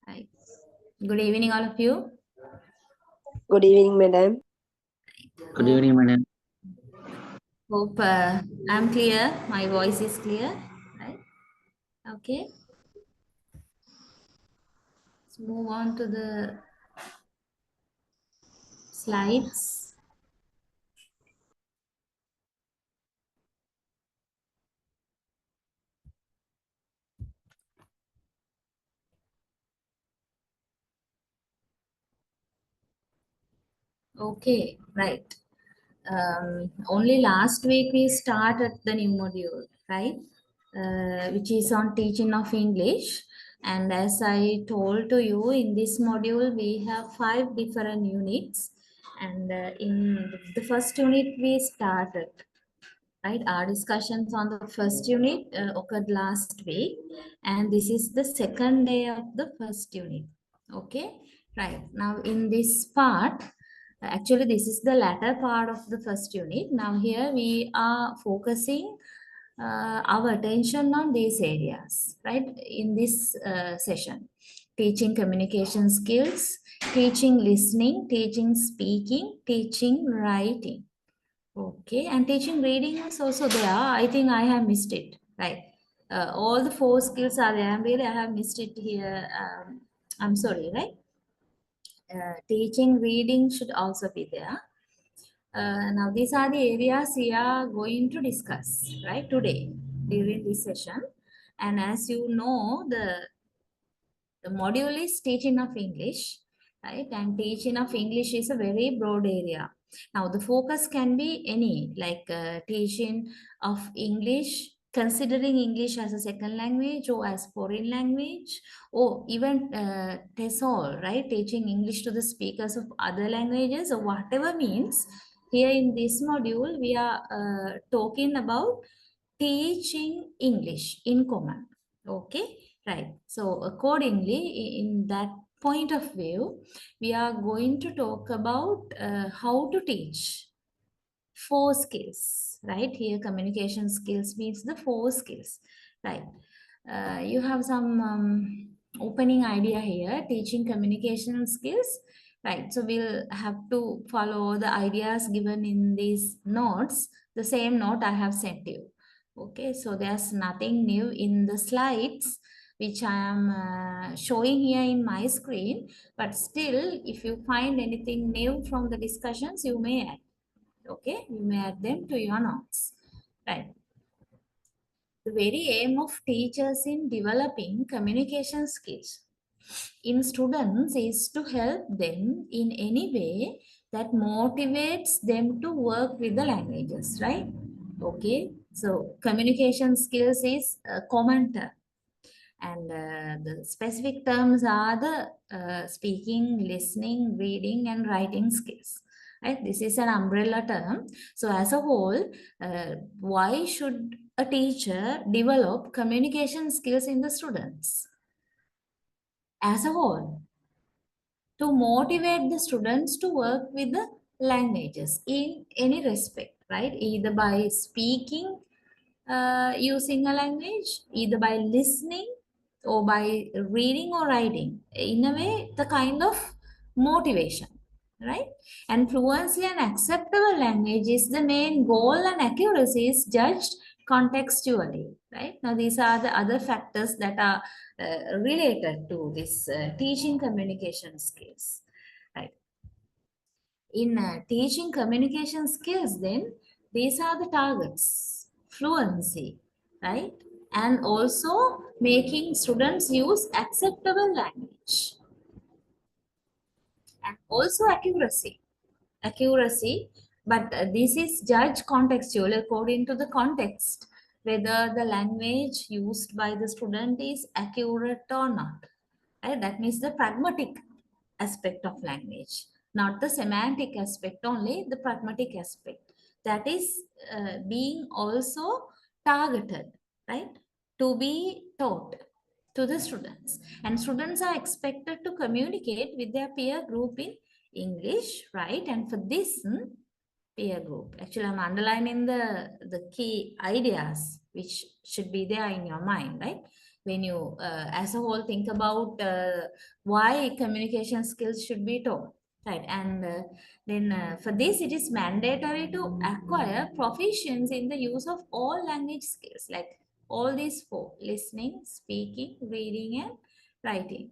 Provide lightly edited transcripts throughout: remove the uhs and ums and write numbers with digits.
Right. Good evening, all of you. Good evening, madam. Good evening, madam. Hope I'm clear. My voice is clear. Right. Okay. Let's move on to the slides. Okay. Right. Only last week we started the new module, right? Which is on teaching of English. And as I told to you, in this module, we have 5 different units. And in the first unit, we started, right? Our discussions on the first unit occurred last week. And this is the second day of the first unit. Okay, right. Now in this part, actually, this is the latter part of the first unit. Now here we are focusing our attention on these areas, right? In this session, teaching communication skills, teaching listening, teaching speaking, teaching writing. Okay, and teaching reading is also there. I think I have missed it, right? All the 4 skills are there. I have missed it here. I'm sorry, right? Teaching reading should also be there. Now, these are the areas we are going to discuss, right, today during this session. And as you know, the module is teaching of English, right? And teaching of English is a very broad area. Now, the focus can be any, like teaching of English, considering English as a second language or as foreign language, or even TESL, right? Teaching English to the speakers of other languages or whatever means. Here in this module, we are talking about teaching English in common. Okay, right. So accordingly, in that point of view, we are going to talk about how to teach 4 skills, right? Here, communication skills means the 4 skills, right? You have some opening idea here, teaching communication skills, right? So we'll have to follow the ideas given in these notes, the same note I have sent you. Okay, so there's nothing new in the slides which I am showing here in my screen, but still, if you find anything new from the discussions, you may add. Okay, you may add them to your notes, right? The very aim of teachers in developing communication skills in students is to help them in any way that motivates them to work with the languages, right? Okay, so communication skills is a common term, and the specific terms are the speaking, listening, reading, and writing skills. Right? This is an umbrella term. So, as a whole, why should a teacher develop communication skills in the students? As a whole, to motivate the students to work with the languages in any respect, right? Either by speaking using a language, either by listening or by reading or writing. In a way, the kind of motivation, right? And fluency and acceptable language is the main goal, and accuracy is judged contextually, right? Now, these are the other factors that are related to this teaching communication skills, right? In teaching communication skills, then these are the targets: fluency, right? And also making students use acceptable language, and also accuracy, but this is judged contextual according to the context, whether the language used by the student is accurate or not, right? That means the pragmatic aspect of language, not the semantic aspect only, the pragmatic aspect that is being also targeted, right, to be taught to the students. And students are expected to communicate with their peer group in English, right? And for this peer group, actually I'm underlining the key ideas which should be there in your mind, right? when you as a whole think about why communication skills should be taught, right? And then for this it is mandatory to acquire proficiency in the use of all language skills, like all these four: listening, speaking, reading, and writing.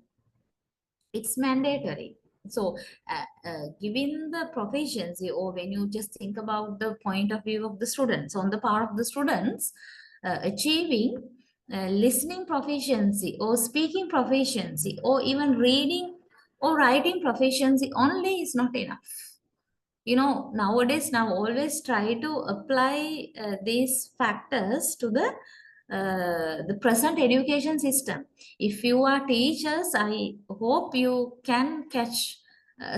It's mandatory. So given the proficiency, or when you just think about the point of view of the students, on the part of the students, achieving listening proficiency or speaking proficiency or even reading or writing proficiency only is not enough. Nowadays, now always try to apply these factors to the present education system. If you are teachers, I hope you can catch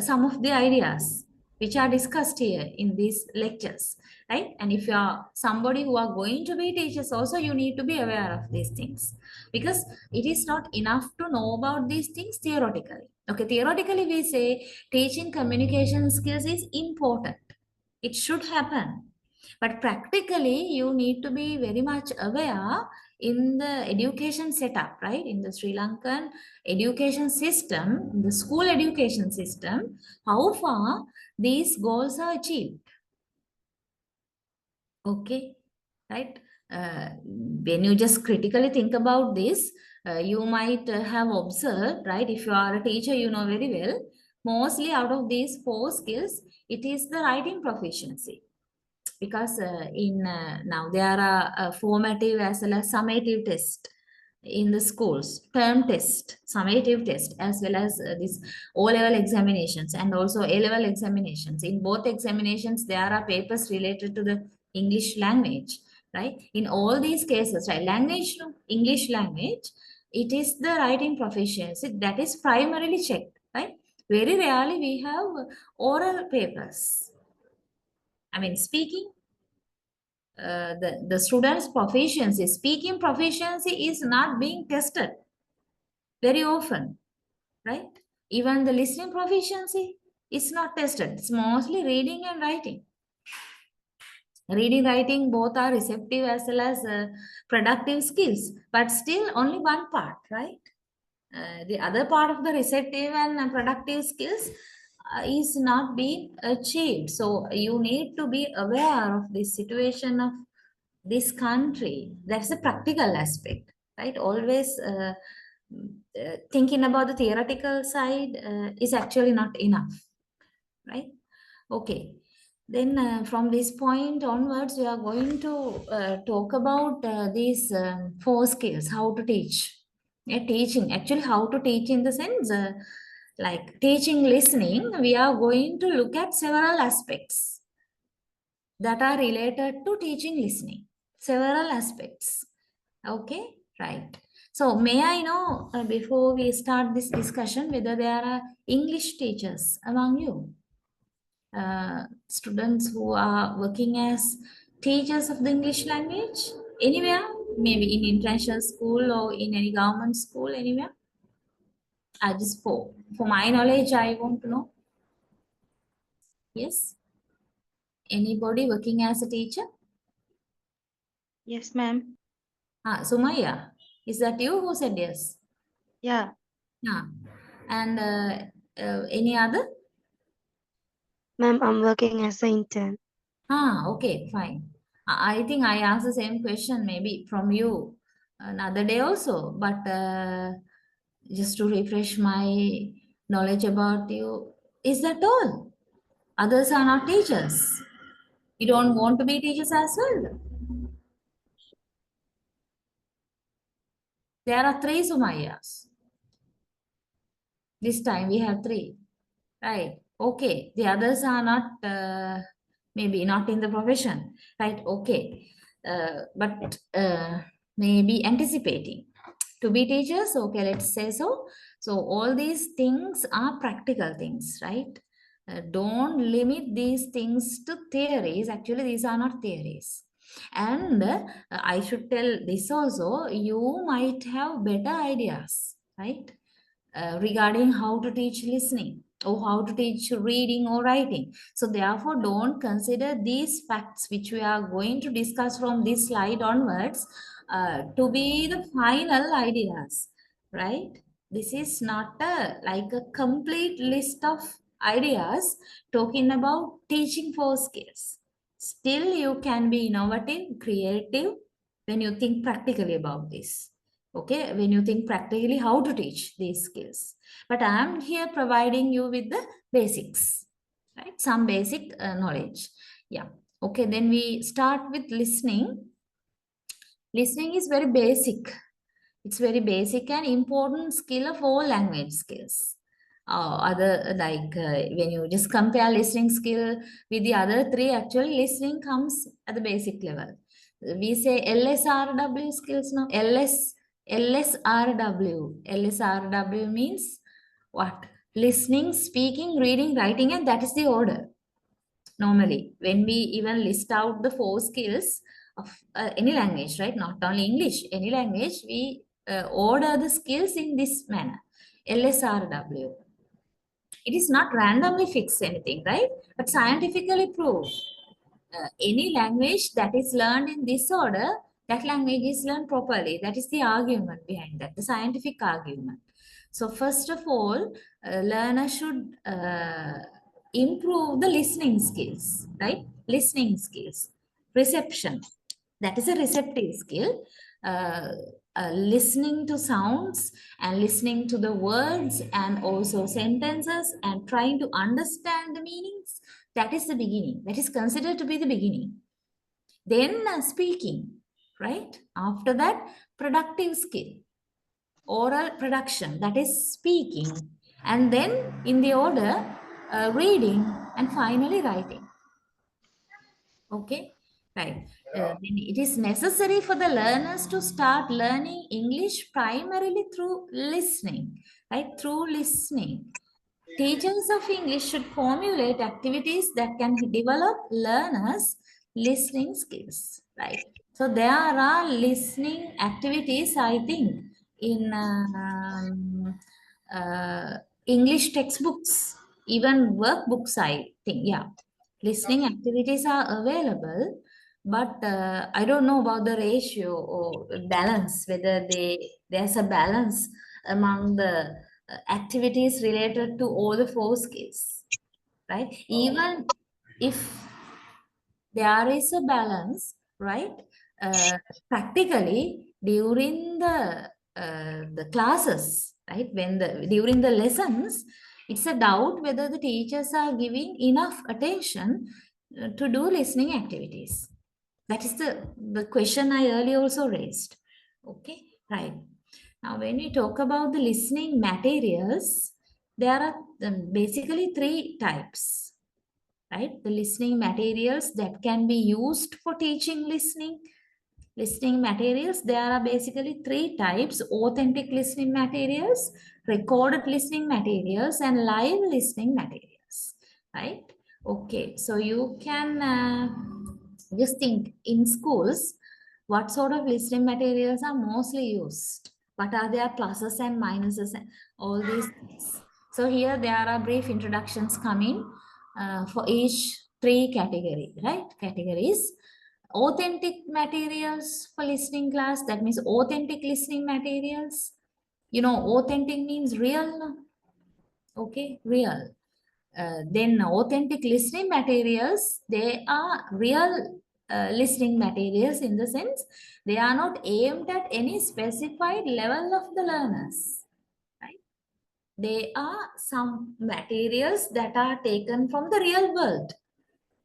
some of the ideas which are discussed here in these lectures, right? And if you are somebody who are going to be teachers also, you need to be aware of these things, because it is not enough to know about these things theoretically. Okay, theoretically we say teaching communication skills is important. It should happen. But practically, you need to be very much aware in the education setup, right? In the Sri Lankan education system, in the school education system, how far these goals are achieved. Okay, right? When you just critically think about this, you might have observed, right? If you are a teacher, you know very well, mostly out of these four skills, it is the writing proficiency. Because now there are formative as well as summative test in the schools, term test, summative test, as well as this O-level examinations and also A-level examinations. In both examinations, there are papers related to the English language, right? In all these cases, right, language to English language, it is the writing proficiency that is primarily checked, right? Very rarely we have oral papers. I mean, speaking, the student's proficiency, speaking proficiency is not being tested very often, right? Even the listening proficiency is not tested. It's mostly reading and writing. Reading, writing, both are receptive as well as productive skills, but still only one part, right? The other part of the receptive and productive skills is not being achieved. So you need to be aware of the situation of this country. That's the practical aspect, right? Always thinking about the theoretical side is actually not enough, right? Okay. Then from this point onwards, we are going to talk about these four skills, how to teach. Yeah, teaching, actually how to teach in the sense, like teaching listening, we are going to look at several aspects that are related to teaching listening. Several aspects. Okay, right. So may I know, before we start this discussion, whether there are English teachers among you? Students who are working as teachers of the English language anywhere, maybe in international school or in any government school, anywhere. I just for my knowledge, I want to know. Yes, anybody working as a teacher? Yes, ma'am. Sumaya, is that you who said yes? Yeah. Yeah. And any other? Ma'am, I'm working as an intern. Okay, fine. I think I asked the same question maybe from you another day also, but just to refresh my knowledge about you, is that all? Others are not teachers. You don't want to be teachers as well? There are three Sumayas. This time we have three. Right. Okay. The others are not, maybe not in the profession. Right. Okay. But maybe anticipating to be teachers. Okay, let's say so. So all these things are practical things, right? Don't limit these things to theories. Actually, these are not theories. And I should tell this also, you might have better ideas, right? Regarding how to teach listening or how to teach reading or writing. So therefore, don't consider these facts which we are going to discuss from this slide onwards to be the final ideas, right? This is not like a complete list of ideas talking about teaching for skills. Still, you can be innovative, creative when you think practically about this. Okay, when you think practically how to teach these skills. But I am here providing you with the basics, right? Some basic knowledge. Yeah. Okay, then we start with listening. Listening is very basic. It's very basic and important skill of all language skills. Other like when you just compare listening skill with the other three, actually listening comes at the basic level. We say LSRW skills now. LSRW. LSRW means what? Listening, speaking, reading, writing, and that is the order. Normally, when we even list out the 4 skills of any language, right? Not only English, any language, we order the skills in this manner. LSRW. It is not randomly fixed anything, right? But scientifically proved. Any language that is learned in this order, that language is learned properly. That is the argument behind that, the scientific argument. So first of all, learner should improve the listening skills, right? Listening skills, reception. That is a receptive skill. Uh, Listening to sounds and listening to the words and also sentences and trying to understand the meanings. That is the beginning. That is considered to be the beginning. Then speaking, right? After that, productive skill, oral production, that is speaking. And then in the order, reading and finally writing. Okay, right. Then it is necessary for the learners to start learning English primarily through listening, right? Through listening. Teachers of English should formulate activities that can develop learners' listening skills, right? So there are listening activities, I think, in English textbooks, even workbooks, I think, yeah. Listening activities are available, but I don't know about the ratio or balance, whether there's a balance among the activities related to all the 4 skills, right? Even if there is a balance, right? Uh, Practically during the classes, right? During the lessons, it's a doubt whether the teachers are giving enough attention to do listening activities. That is the question I earlier also raised. Okay, right. Now, when we talk about the listening materials, there are basically 3 types, right? The listening materials that can be used for teaching listening. Listening materials, there are basically 3 types: authentic listening materials, recorded listening materials, and live listening materials, right? Okay, so you can just think in schools, what sort of listening materials are mostly used? What are their pluses and minuses and all these things? So here there are brief introductions coming for each 3 category, right? Categories. Authentic materials for listening class, that means authentic listening materials. You know, authentic means real, no? Okay, real. Then authentic listening materials, they are real listening materials in the sense they are not aimed at any specified level of the learners, right? They are some materials that are taken from the real world,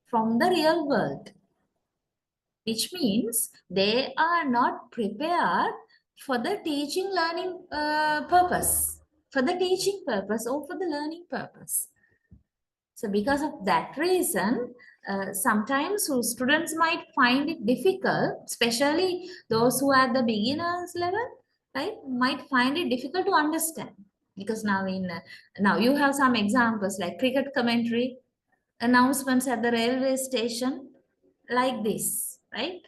from the real world, which means they are not prepared for the teaching learning purpose, for the teaching purpose or for the learning purpose. So because of that reason, sometimes students might find it difficult, especially those who are at the beginners level, right, might find it difficult to understand. Because now you have some examples like cricket commentary, announcements at the railway station, like this, right?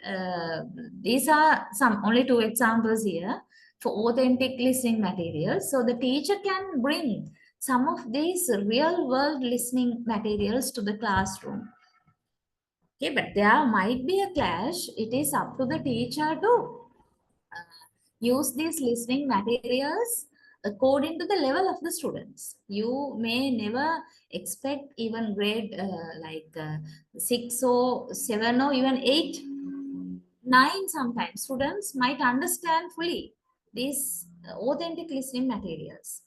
These are some only 2 examples here for authentic listening materials. So the teacher can bring some of these real world listening materials to the classroom. Okay, but there might be a clash. It is up to the teacher to use these listening materials according to the level of the students. You may never expect even grade 6 or 7 or even 8, 9 sometimes. Students might understand fully these authentic listening materials.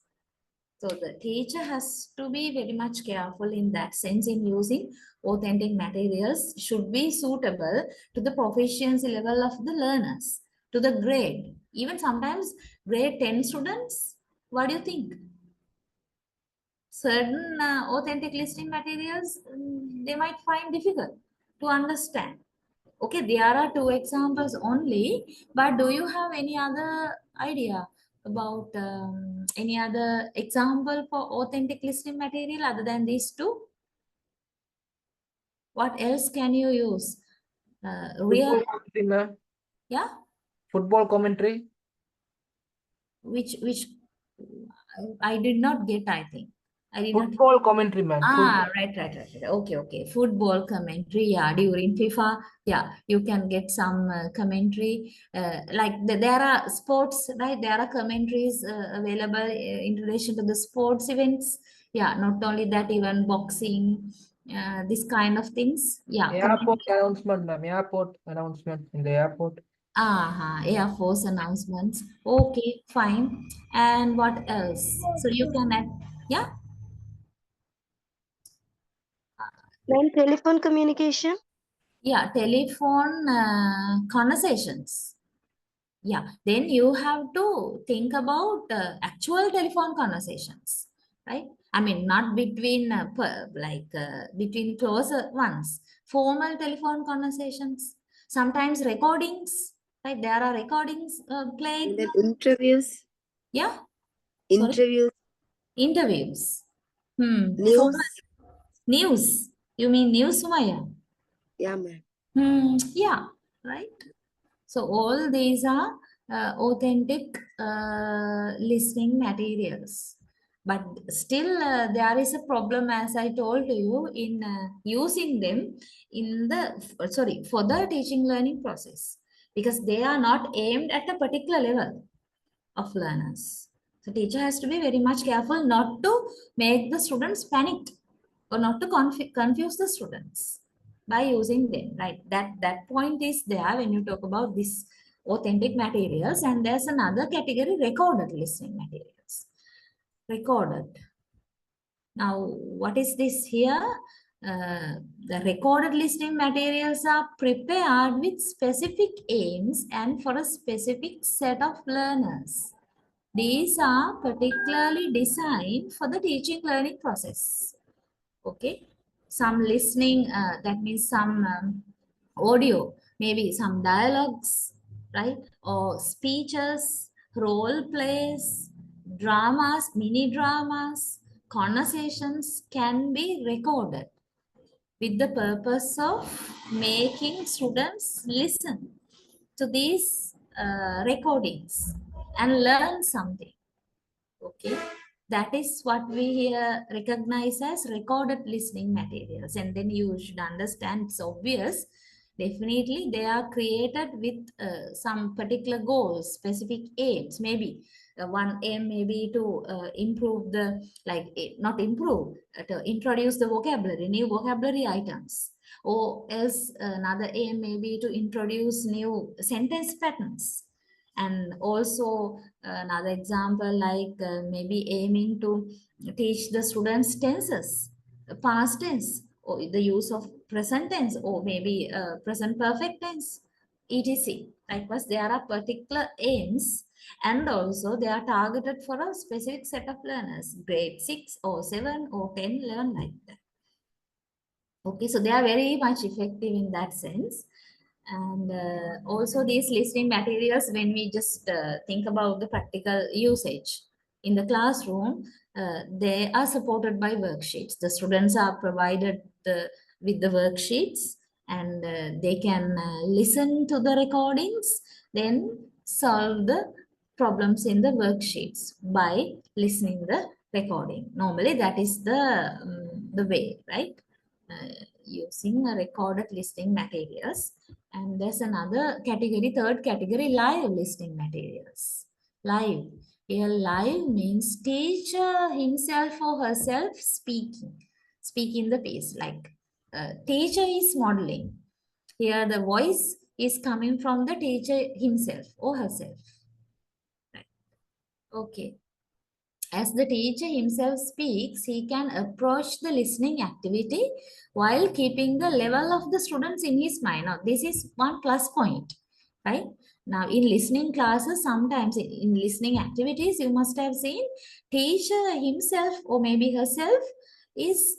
So the teacher has to be very much careful in that sense in using authentic materials should be suitable to the proficiency level of the learners, to the grade. Even sometimes grade 10 students, what do you think? Certain authentic listening materials, they might find difficult to understand. Okay, there are 2 examples only, but do you have any other idea about any other example for authentic listening material other than these 2? What else can you use? Real, Football commentary, ma'am. yeah, Football commentary. which I did not get, I think. I did not. Football commentary, ma'am. Right. Okay. Football commentary, yeah, during FIFA, yeah, you can get some commentary. There are sports, right? There are commentaries available in relation to the sports events. Yeah, not only that, even boxing, this kind of things. Yeah, Airport announcement, ma'am. Airport announcement in the airport. Air Force announcements. Okay, fine. And what else? So you can add, yeah. Then telephone communication. Yeah, telephone conversations. Yeah, then you have to think about actual telephone conversations, right? I mean, not between between closer ones. Formal telephone conversations. Sometimes recordings, right? There are recordings played. Madam, interviews, Yeah, sorry, interviews, interviews. news. Formal news. You mean news, Sumaya? Yeah, ma'am. Yeah, right. So all these are authentic listening materials. But still, there is a problem, as I told you, in using them in the for the teaching learning process, because they are not aimed at a particular level of learners. So teacher has to be very much careful not to make the students panicked or not to confuse the students by using them, right? That point is there when you talk about this authentic materials. And there's another category, recorded listening materials. Recorded. Now, what is this here? The recorded listening materials are prepared with specific aims and for a specific set of learners. These are particularly designed for the teaching learning process. Okay, some listening, that means some audio, maybe some dialogues, right? Or speeches, role plays, dramas, mini dramas, conversations can be recorded with the purpose of making students listen to these recordings and learn something. Okay, that is what we here recognize as recorded listening materials. And then you should understand, it's obvious, definitely they are created with some particular goals, specific aims. Maybe one aim may be to improve the, not improve, to introduce the vocabulary, new vocabulary items. Or else another aim may be to introduce new sentence patterns. And also another example, maybe aiming to teach the students tenses, past tense, or the use of present tense, or maybe present perfect tense, etc. Likewise, there are particular aims, and also they are targeted for a specific set of learners, grade 6 or 7 or 10, 11, like that. Okay, so they are very much effective in that sense. And also these listening materials, when we just think about the practical usage in the classroom, they are supported by worksheets. The students are provided with the worksheets, and they can listen to the recordings, then solve the problems in the worksheets by listening the recording. Normally that is the way, right? using a recorded listening materials. And there's another category, third category, live listening materials. Live. Here, live means teacher himself or herself speaking the piece. Like teacher is modeling. Here, the voice is coming from the teacher himself or herself. Right. Okay. As the teacher himself speaks, he can approach the listening activity while keeping the level of the students in his mind. Now, this is one plus point, right? Now, in listening classes, sometimes in listening activities, you must have seen teacher himself or maybe herself is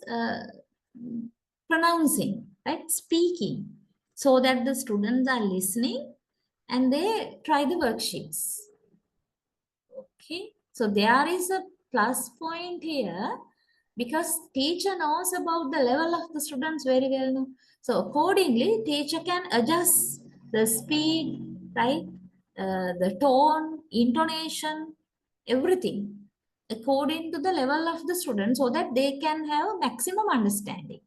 pronouncing, right? Speaking, so that the students are listening and they try the worksheets. Okay, so there is a plus point here because teacher knows about the level of the students very well. No? So accordingly, teacher can adjust the speed, right? The tone, intonation, everything according to the level of the student so that they can have maximum understanding.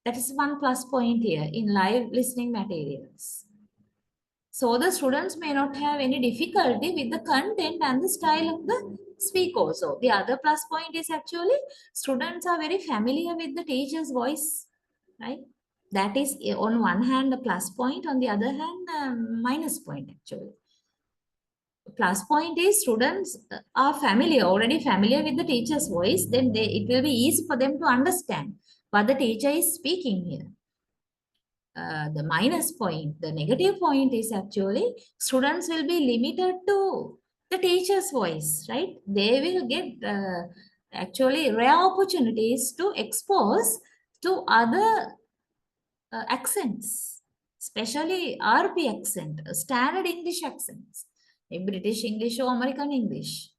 That is one plus point here in live listening materials. So the students may not have any difficulty with the content and the style of the speak also. The other plus point is actually students are very familiar with the teacher's voice, right? That is on one hand a plus point, on the other hand minus point actually. Plus point is students are already familiar with the teacher's voice, then it will be easy for them to understand what the teacher is speaking here. The minus point, the negative point is actually students will be limited to the teacher's voice, right? They will get actually rare opportunities to expose to other accents, especially RP accent, standard English accents, British English or American English.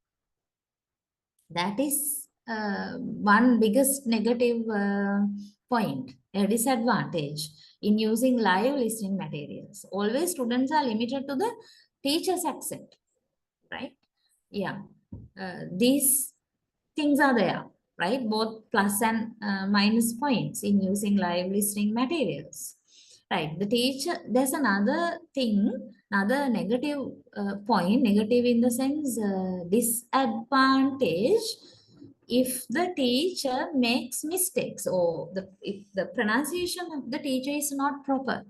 That is one biggest negative point, a disadvantage in using live listening materials. Always students are limited to the teacher's accent, right? Yeah, these things are there, right? Both plus and minus points in using live listening materials. Right, the teacher, there's another thing, another negative point, negative in the sense disadvantage if the teacher makes mistakes or if the pronunciation of the teacher is not proper.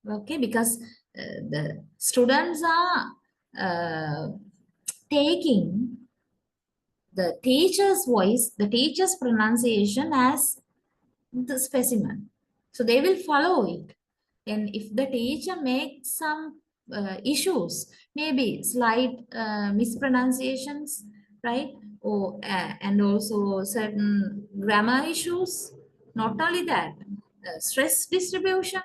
Okay, because the students are taking the teacher's voice, the teacher's pronunciation as the specimen. So they will follow it. And if the teacher makes some issues, maybe slight mispronunciations, right? Or and also certain grammar issues. Not only that, stress distribution,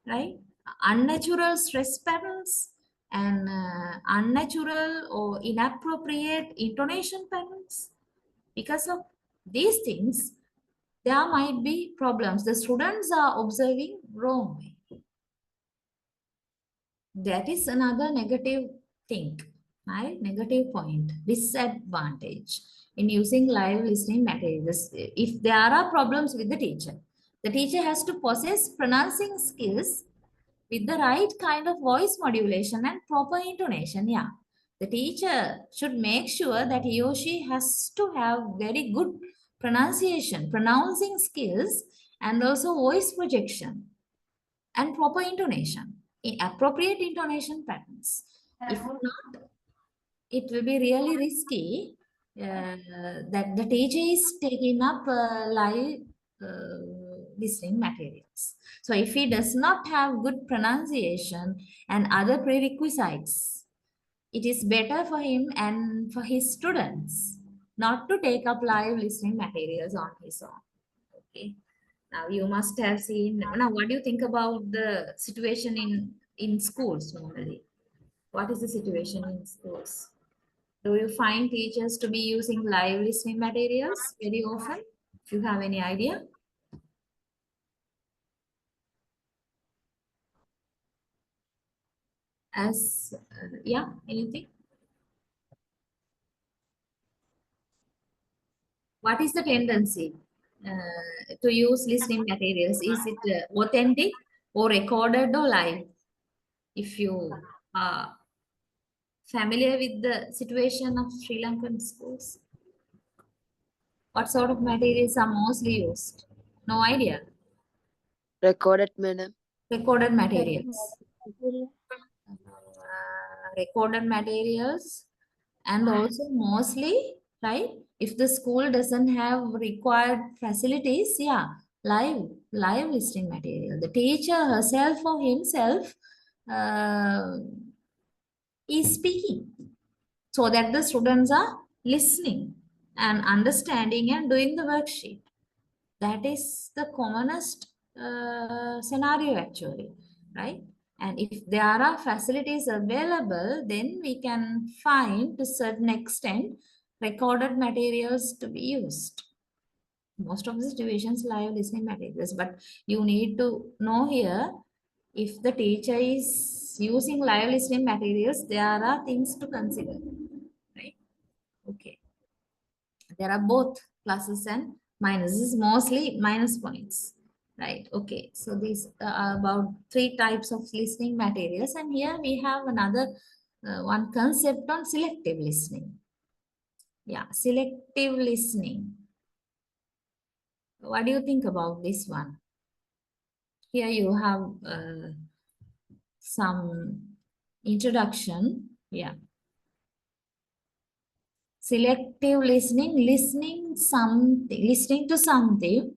right? Unnatural stress patterns and unnatural or inappropriate intonation patterns. Because of these things, there might be problems. The students are observing wrong way. That is another negative thing, right? Negative point, disadvantage in using live listening materials. If there are problems with the teacher has to possess pronouncing skills with the right kind of voice modulation and proper intonation. Yeah, the teacher should make sure that he or she has to have very good pronunciation, pronouncing skills, and also voice projection and proper intonation, in appropriate intonation patterns. If not, it will be really risky that the teacher is taking up live listening materials. So if he does not have good pronunciation and other prerequisites, it is better for him and for his students not to take up live listening materials on his own. Okay. Now you must have seen. Now, what do you think about the situation in schools normally? What is the situation in schools? Do you find teachers to be using live listening materials very often? If you have any idea? Yeah, anything? What is the tendency? to use listening materials? Is it authentic or recorded or live? If you are familiar with the situation of Sri Lankan schools, what sort of materials are mostly used? No idea. Recorded, madam. Recorded materials. Recorded materials, and also mostly, right? If the school doesn't have required facilities, yeah, live listening material. The teacher herself or himself uh, is speaking, so that the students are listening and understanding and doing the worksheet. That is the commonest scenario actually, right? And if there are facilities available, then we can find to certain extent recorded materials to be used. Most of the situations live listening materials, but you need to know here, if the teacher is using live listening materials, there are things to consider, right? Okay. There are both pluses and minuses, mostly minus points, right? Okay, so these are about 3 types of listening materials, and here we have another one concept on selective listening. Yeah, selective listening. What do you think about this one? Here you have some introduction. Yeah. Selective listening, listening to something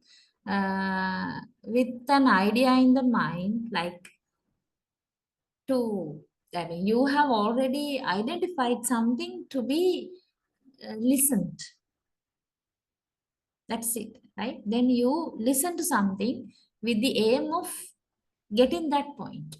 with an idea in the mind, like to, I mean, you have already identified something to be listened. That's it, right? Then you listen to something with the aim of getting that point,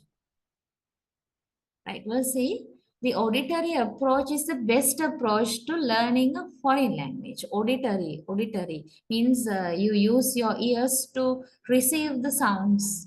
right? We'll see. The auditory approach is the best approach to learning a foreign language. Auditory means you use your ears to receive the sounds.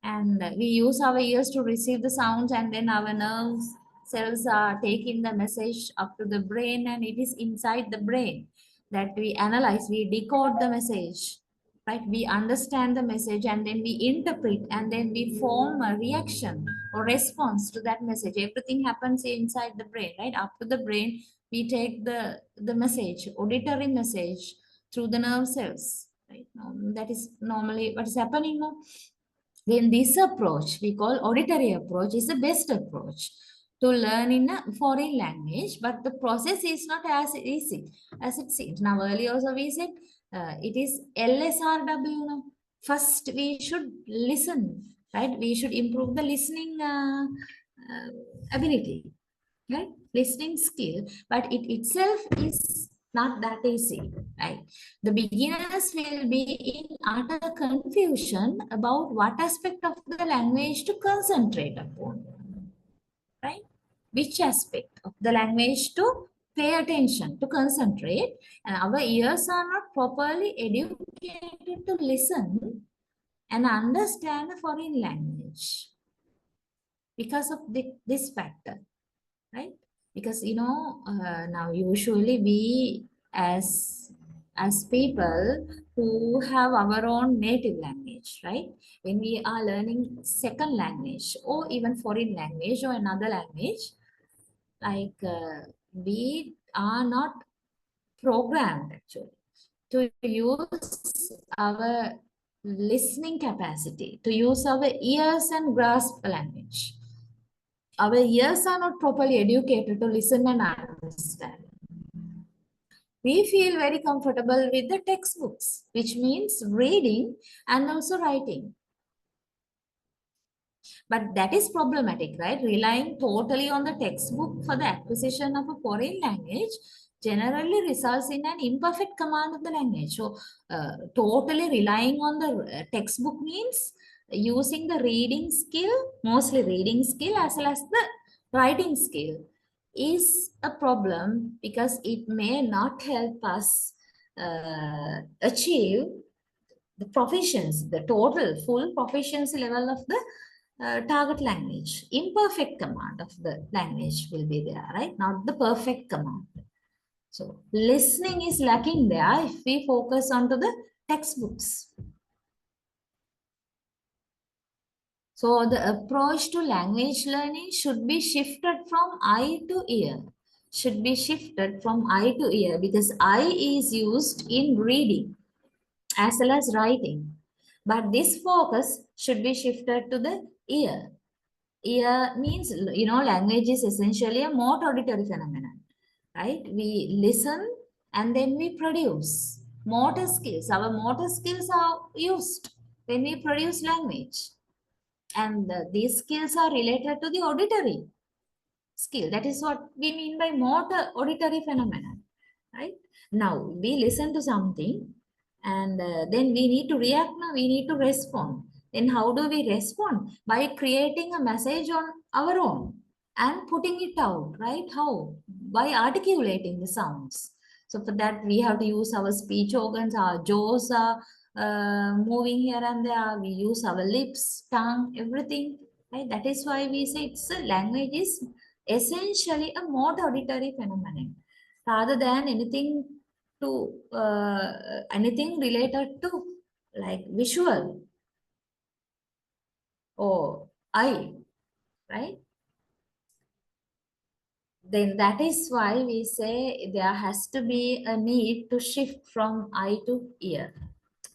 And we use our ears to receive the sounds, and then our nerves cells are taking the message up to the brain, and it is inside the brain that we analyze, we decode the message, right? We understand the message, and then we interpret, and then we form a reaction or response to that message. Everything happens inside the brain, right? Up to the brain, we take the message, auditory message, through the nerve cells, right? That is normally what is happening now. Then this approach, we call auditory approach, is the best approach to learn in a foreign language, but the process is not as easy as it seems. Now, earlier also we said it is LSRW. Now. First, we should listen, right? We should improve the listening ability, right? Listening skill, but it itself is not that easy, right? The beginners will be in utter confusion about what aspect of the language to concentrate upon, right? Which aspect of the language to pay attention, to concentrate, and our ears are not properly educated to listen and understand a foreign language because of this factor, right? Because now usually we as people who have our own native language, right? When we are learning second language or even foreign language or another language, like we are not programmed actually to use our listening capacity, to use our ears and grasp language. Our ears are not properly educated to listen and understand. We feel very comfortable with the textbooks, which means reading and also writing. But that is problematic, right? Relying totally on the textbook for the acquisition of a foreign language generally results in an imperfect command of the language. So, totally relying on the textbook means using the reading skill, mostly reading skill as well as the writing skill, is a problem because it may not help us achieve the proficiency, the total full proficiency level of the target language. Imperfect command of the language will be there, right? Not the perfect command. So listening is lacking there if we focus onto the textbooks. So the approach to language learning should be shifted from eye to ear. Should be shifted from eye to ear because eye is used in reading as well as writing. But this focus should be shifted to the ear. Ear means, language is essentially a motor auditory phenomenon, right? We listen and then we produce. Motor skills, our motor skills are used when we produce language. And these skills are related to the auditory skill. That is what we mean by motor auditory phenomenon, right? Now, we listen to something and then we need to react now, we need to respond. Then how do we respond? By creating a message on our own and putting it out, right? How? By articulating the sounds. So for that, we have to use our speech organs, our jaws are moving here and there. We use our lips, tongue, everything, right? That is why we say it's a language is essentially a motor auditory phenomenon rather than anything to anything related to like visual or eye, right? Then that is why we say there has to be a need to shift from eye to ear,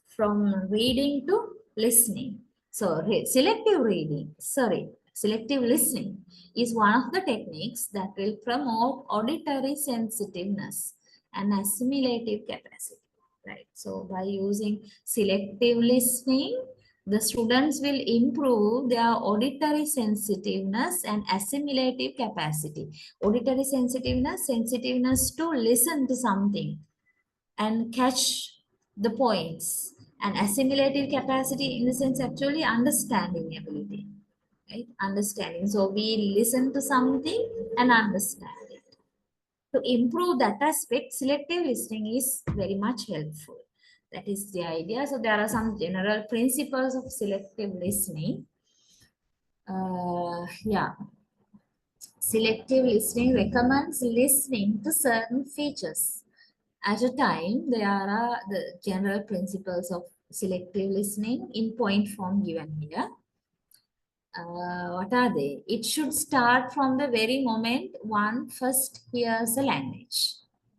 from reading to listening. So selective listening is one of the techniques that will promote auditory sensitiveness and assimilative capacity, right? So by using selective listening, the students will improve their auditory sensitiveness and assimilative capacity. Auditory sensitiveness to listen to something and catch the points, and assimilative capacity in the sense actually understanding ability, right? Understanding. So we listen to something and understand it. To improve that aspect, selective listening is very much helpful. That is the idea. So there are some general principles of selective listening. Yeah. Selective listening recommends listening to certain features at a time. There are the general principles of selective listening in point form given here. What are they? It should start from the very moment one first hears a language.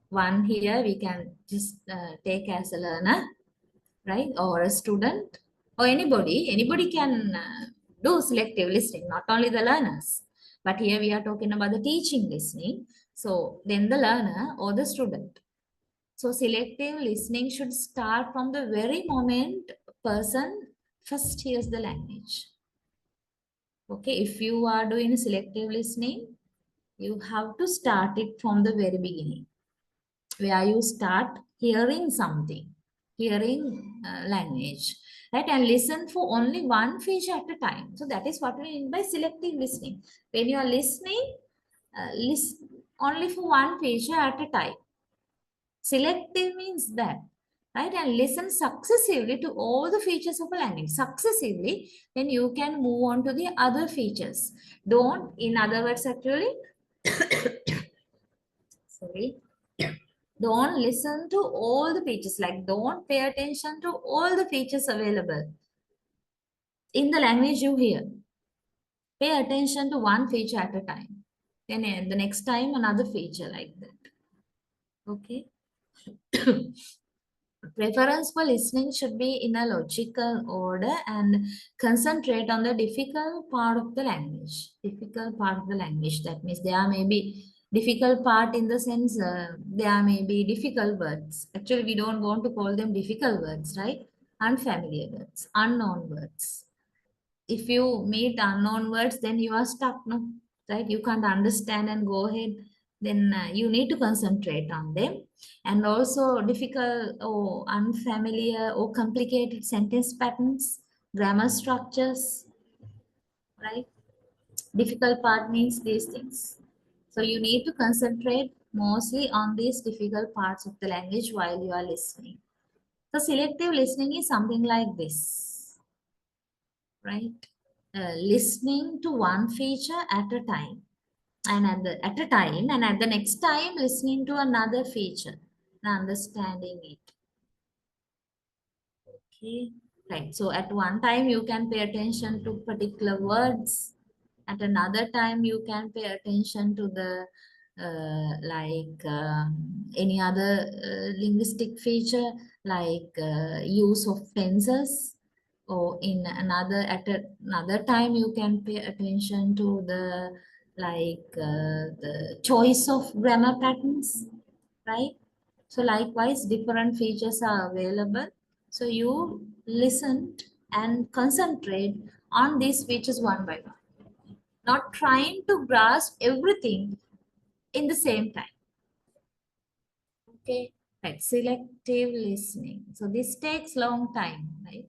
One here we can just take as a learner, right? Or a student or anybody. Anybody can do selective listening, not only the learners. But here we are talking about the teaching listening. So then the learner or the student. So selective listening should start from the very moment person first hears the language. Okay, if you are doing selective listening, you have to start it from the very beginning, where you start hearing something, hearing language, right? And listen for only one feature at a time. So that is what we mean by selective listening. When you are listening, listen only for one feature at a time. Selective means that, right? And listen successively to all the features of a language. Successively, then you can move on to the other features. Don't, in other words, actually, sorry, don't listen to all the features. Like, don't pay attention to all the features available in the language you hear. Pay attention to one feature at a time. Then the next time, another feature like that. Okay. Preference for listening should be in a logical order and concentrate on the difficult part of the language. Difficult part of the language. That means there may be difficult part in the sense there may be difficult words. Actually, we don't want to call them difficult words, right? Unfamiliar words, unknown words. If you meet unknown words, then you are stuck, no? Right? You can't understand and go ahead. Then you need to concentrate on them. And also difficult or unfamiliar or complicated sentence patterns, grammar structures, right? Difficult part means these things. So you need to concentrate mostly on these difficult parts of the language while you are listening. So selective listening is something like this, right? Listening to one feature at a time. and at a time, and at the next time listening to another feature and understanding it. Okay, right. So at one time you can pay attention to particular words. At another time you can pay attention to the any other linguistic feature like use of tenses, or in another time you can pay attention to the the choice of grammar patterns, right? So likewise, different features are available. So you listen and concentrate on these features one by one, not trying to grasp everything in the same time. Okay, right. Selective listening. So this takes long time, right?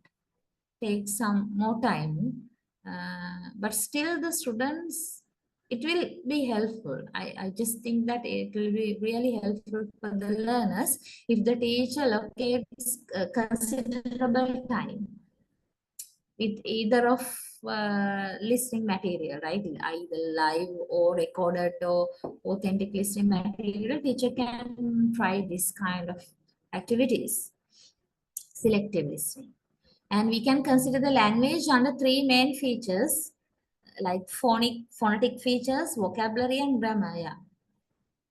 Takes some more time, but still the students, it will be helpful. I just think that it will be really helpful for the learners if the teacher allocates considerable time with either of listening material, right? Either live or recorded or authentic listening material. Teacher can try this kind of activities, selective listening. And we can consider the language under three main features like phonetic features, vocabulary, and grammar. Yeah,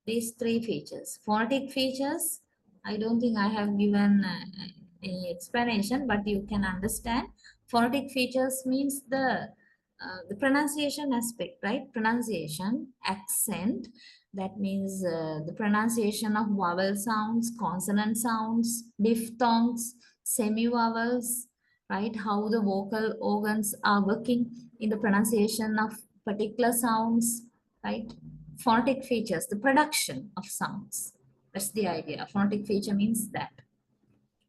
these three features. Phonetic features, I don't think I have given any explanation, but you can understand. Phonetic features means the pronunciation aspect, right? Pronunciation, accent, that means the pronunciation of vowel sounds, consonant sounds, diphthongs, semi-vowels, right? How the vocal organs are working in the pronunciation of particular sounds, right? Phonetic features, the production of sounds. That's the idea. Phonetic feature means that.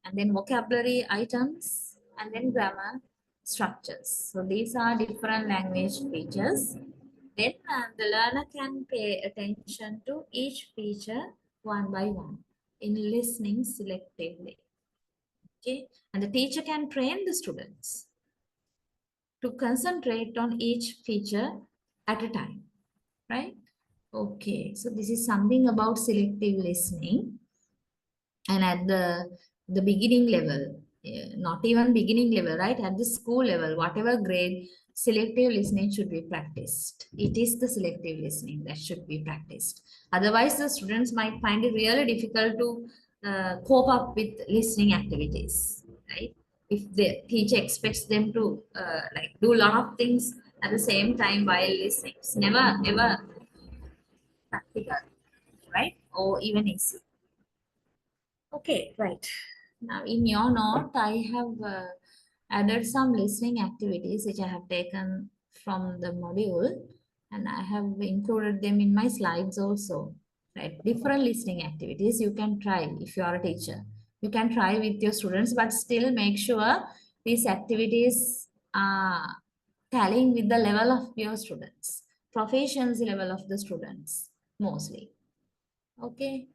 And then vocabulary items, and then grammar structures. So these are different language features. Then the learner can pay attention to each feature one by one in listening selectively. Okay, and the teacher can train the students to concentrate on each feature at a time, right? Okay, so this is something about selective listening. And at the beginning level, not even beginning level, right? At the school level, whatever grade, selective listening should be practiced. It is the selective listening that should be practiced. Otherwise, the students might find it really difficult to cope up with listening activities, right? If the teacher expects them to do a lot of things at the same time while listening, it's never practical, right? Or even easy. Okay, right. Now in your note, I have added some listening activities which I have taken from the module, and I have included them in my slides also. Right, different listening activities you can try if you are a teacher. You can try with your students, but still make sure these activities are tallying with the level of your students, proficiency level of the students mostly. Okay.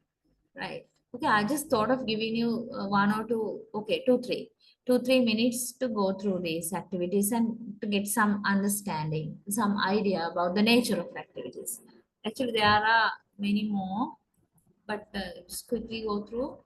Right. Okay, I just thought of giving you one or two, okay, two, 3 minutes to go through these activities and to get some understanding, some idea about the nature of activities. Actually, there are many more, but just quickly go through.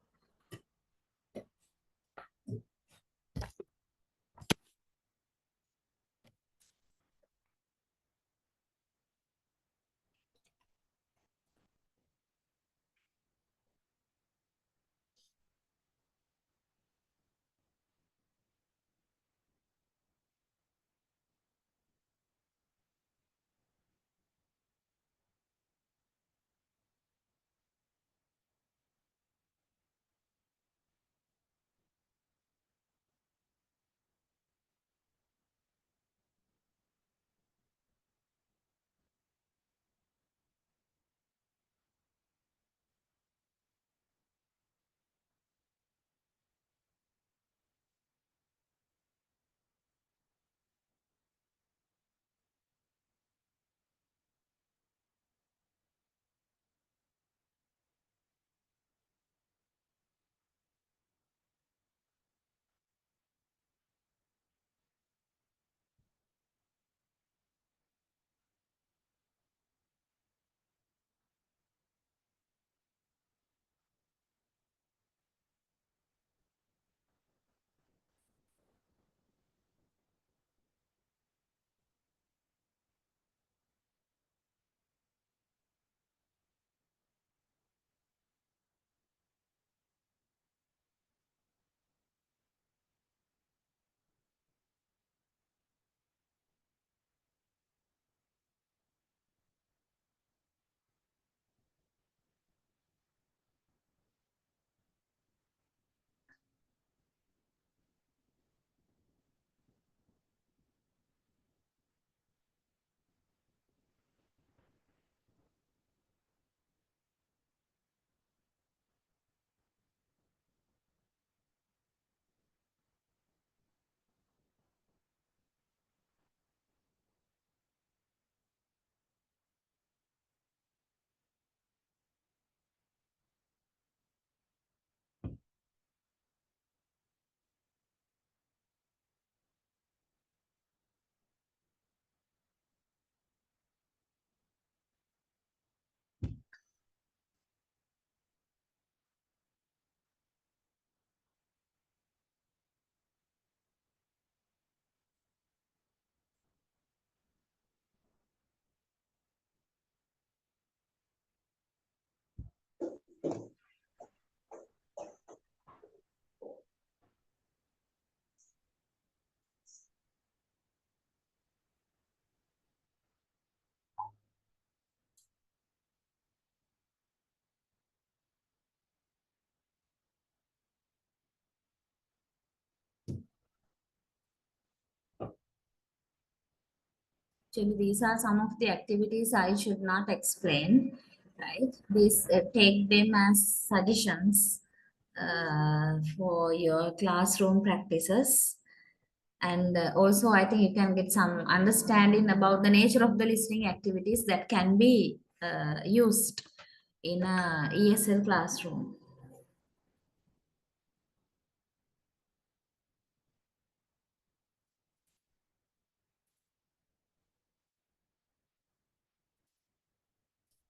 Actually, these are some of the activities I should not explain, right? These take them as suggestions for your classroom practices. And also, I think you can get some understanding about the nature of the listening activities that can be used in a ESL classroom.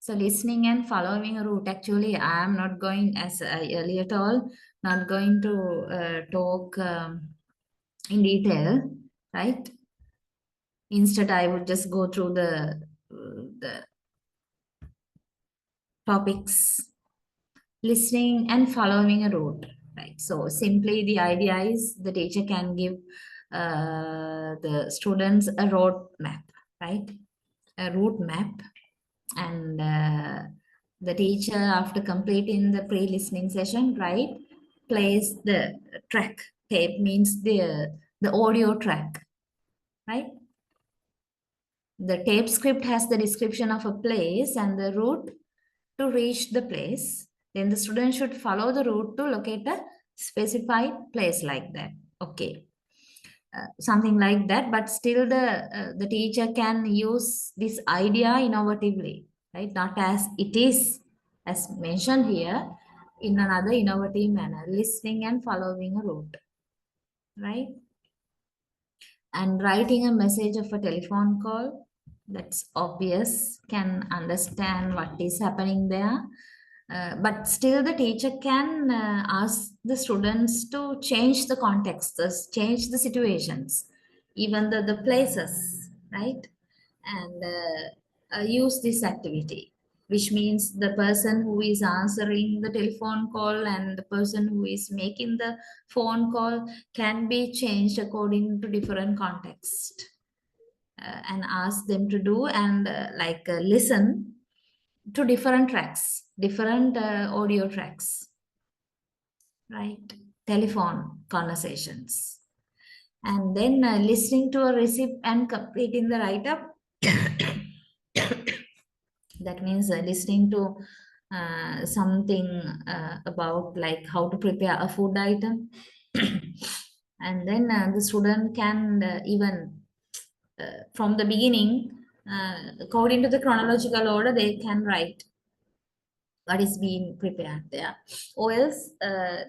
So listening and following a route. Actually, I am not going, as I earlier told, not going to talk in detail, right? Instead, I would just go through the topics, listening and following a route, right? So simply the idea is the teacher can give the students a road map, right? A route map, and the teacher, after completing the pre-listening session, right, plays the track. Tape means the audio track, right? The tape script has the description of a place and the route to reach the place. Then the student should follow the route to locate a specified place like that. Okay. Something like that, but still the teacher can use this idea innovatively, right? Not as it is, as mentioned here, in another innovative manner, listening and following a route, right? And writing a message of a telephone call, that's obvious, can understand what is happening there. But still the teacher can ask the students to change the context, change the situations, even the places, right? And use this activity, which means the person who is answering the telephone call and the person who is making the phone call can be changed according to different context, and ask them to do and listen to different tracks, different audio tracks, right? Telephone conversations. And then listening to a receipt and completing the write-up. That means listening to something about like how to prepare a food item. And then the student can even from the beginning, according to the chronological order, they can write what is being prepared there, or else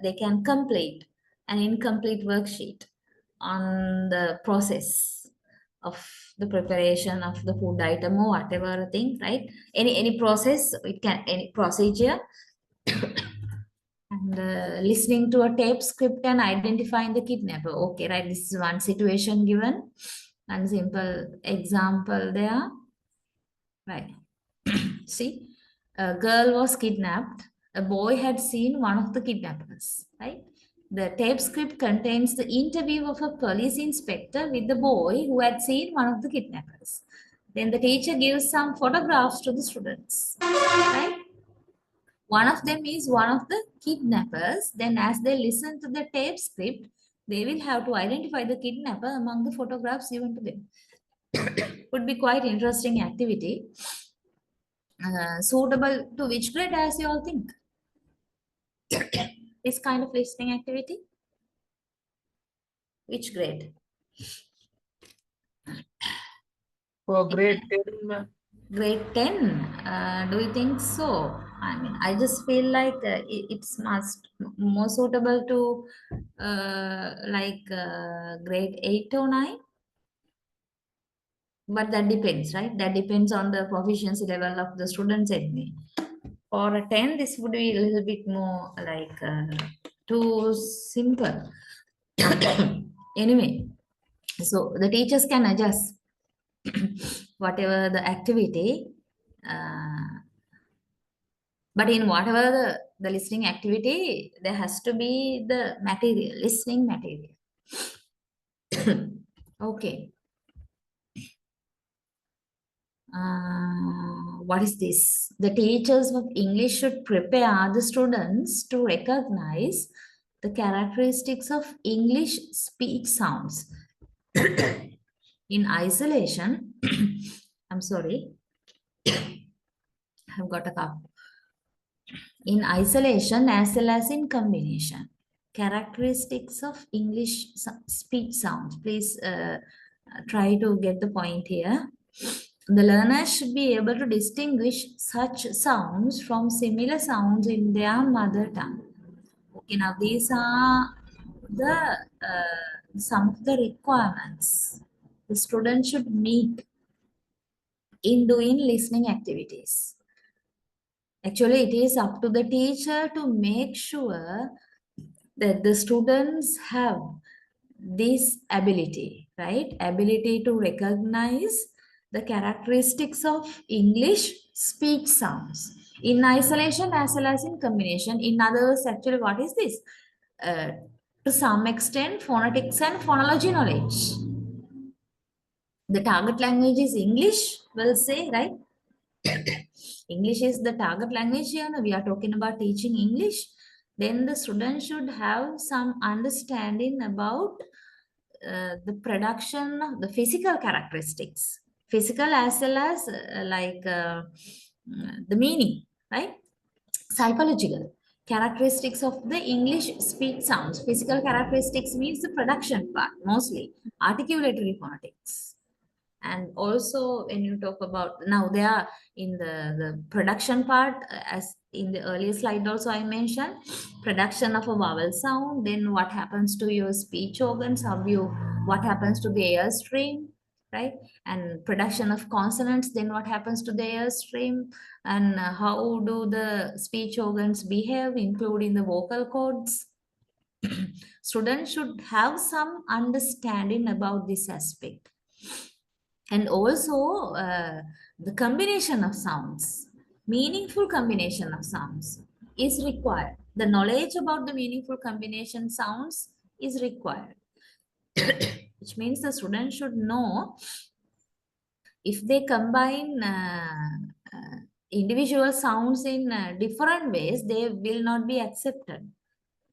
they can complete an incomplete worksheet on the process of the preparation of the food item or whatever thing, right? Any process, it can, any procedure. And listening to a tape script and identifying the kidnapper. Okay, right, this is one situation given, one simple example there, right? See, a girl was kidnapped. A boy had seen one of the kidnappers, right? The tape script contains the interview of a police inspector with the boy who had seen one of the kidnappers. Then the teacher gives some photographs to the students, right? One of them is one of the kidnappers. Then as they listen to the tape script, they will have to identify the kidnapper among the photographs given to them. Would be quite interesting activity. Suitable to which grade, as you all think? This kind of listening activity? Which grade? For grade 10, ma'am. Grade 10. Do you think so? I mean, I just feel like it's must more suitable to grade 8 or 9. But that depends, right? That depends on the proficiency level of the students anyway. For a 10, this would be a little bit more like too simple. Anyway, so the teachers can adjust whatever the activity, but in whatever the listening activity, there has to be the material, listening material. Okay. What is this? The teachers of English should prepare the students to recognize the characteristics of English speech sounds. In isolation, I'm sorry, I've got a cough. In isolation as well as in combination. Characteristics of English speech sounds. Please try to get the point here. The learner should be able to distinguish such sounds from similar sounds in their mother tongue. Okay, now these are the some of the requirements the student should meet in doing listening activities. Actually, it is up to the teacher to make sure that the students have this ability, right? Ability to recognize the characteristics of English speech sounds in isolation as well as in combination. In other words, actually, what is this? To some extent, phonetics and phonology knowledge. The target language is English, we'll say, right? English is the target language here. We are talking about teaching English. Then the student should have some understanding about the production of the physical characteristics, physical as well as the meaning, right? Psychological characteristics of the English speech sounds. Physical characteristics means the production part, mostly articulatory phonetics. And also when you talk about now they are in the production part, as in the earlier slide also I mentioned production of a vowel sound, then what happens to your speech organs, what happens to the airstream, right? And production of consonants, then what happens to the airstream, and how do the speech organs behave, including the vocal cords. Students should have some understanding about this aspect. And also the combination of sounds, meaningful combination of sounds is required. The knowledge about the meaningful combination sounds is required, which means the student should know if they combine individual sounds in different ways, they will not be accepted.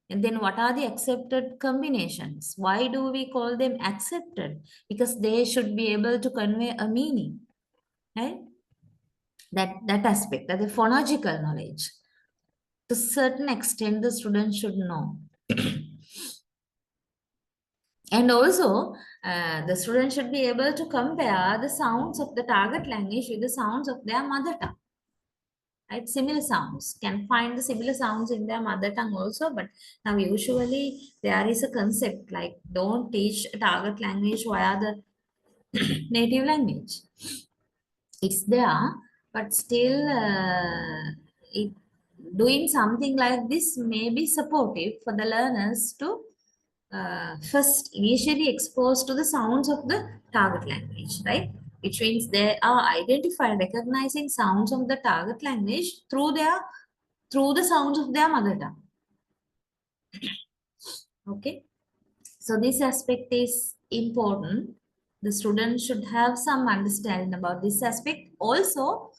And then what are the accepted combinations? Why do we call them accepted? Because they should be able to convey a meaning, right? That aspect, that the phonological knowledge. To a certain extent, the student should know. And also, the student should be able to compare the sounds of the target language with the sounds of their mother tongue. Right? Similar sounds, can find the similar sounds in their mother tongue also, but now usually there is a concept like don't teach a target language via the native language. It's there, but still doing something like this may be supportive for the learners to first initially exposed to the sounds of the target language, right? Which means they are recognizing sounds of the target language through the sounds of their mother tongue. Okay, so this aspect is important. The student should have some understanding about this aspect. Also,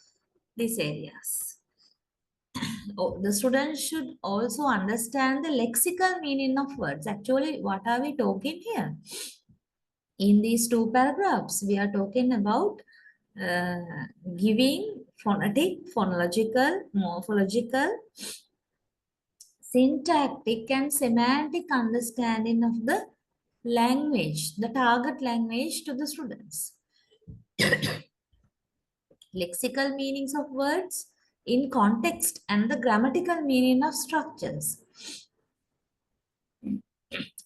these areas. Oh, the student should also understand the lexical meaning of words. Actually, what are we talking here? In these two paragraphs, we are talking about giving phonetic, phonological, morphological, syntactic and semantic understanding of the language, the target language to the students. Lexical meanings of words in context and the grammatical meaning of structures.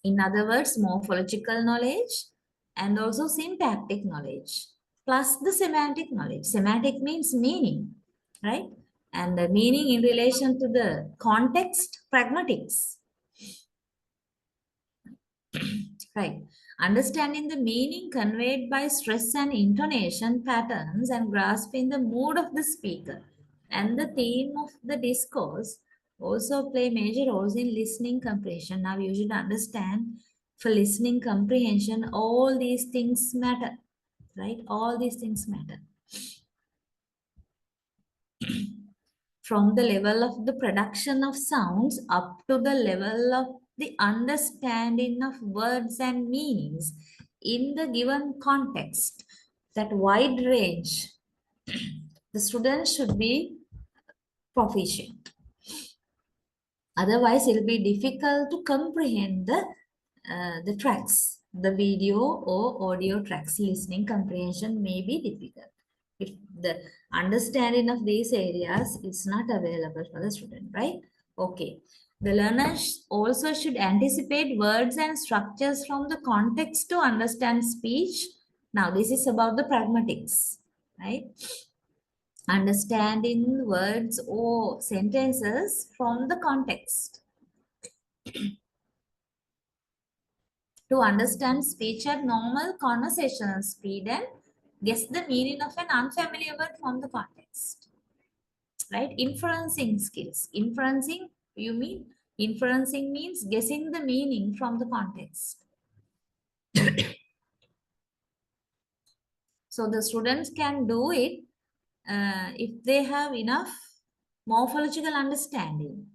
In other words, morphological knowledge and also syntactic knowledge, plus the semantic knowledge. Semantic means meaning, right? And the meaning in relation to the context, pragmatics. Right. Understanding the meaning conveyed by stress and intonation patterns and grasping the mood of the speaker and the theme of the discourse also play major roles in listening comprehension. Now you should understand for listening comprehension, all these things matter, right? All these things matter. From the level of the production of sounds up to the level of the understanding of words and meanings in the given context, that wide range, the students should be proficient. Otherwise, it will be difficult to comprehend the tracks, the video or audio tracks. Listening comprehension may be difficult if the understanding of these areas is not available for the student, right? Okay. The learners also should anticipate words and structures from the context to understand speech. Now, this is about the pragmatics, right? Understanding words or sentences from the context. To understand speech at normal conversational speed and guess the meaning of an unfamiliar word from the context. Right? Inferencing skills. Inferencing means guessing the meaning from the context. So the students can do it if they have enough morphological understanding.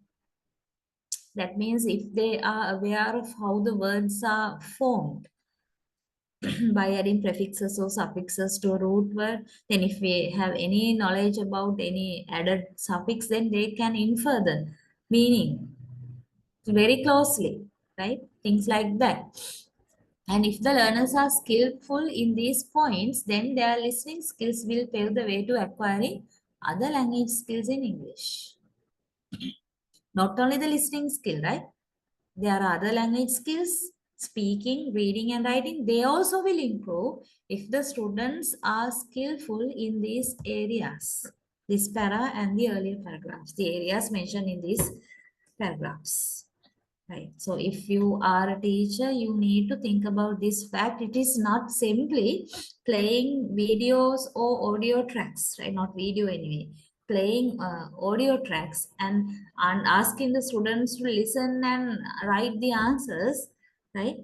That means if they are aware of how the words are formed by adding prefixes or suffixes to a root word, then if we have any knowledge about any added suffix, then they can infer the meaning very closely, right? Things like that. And if the learners are skillful in these points, then their listening skills will pave the way to acquiring other language skills in English. Not only the listening skill, right? There are other language skills, speaking, reading and writing. They also will improve if the students are skillful in these areas. This para and the earlier paragraphs, the areas mentioned in these paragraphs. Right. So if you are a teacher, you need to think about this fact. It is not simply playing videos or audio tracks, right? Not video anyway. Playing audio tracks and asking the students to listen and write the answers, right?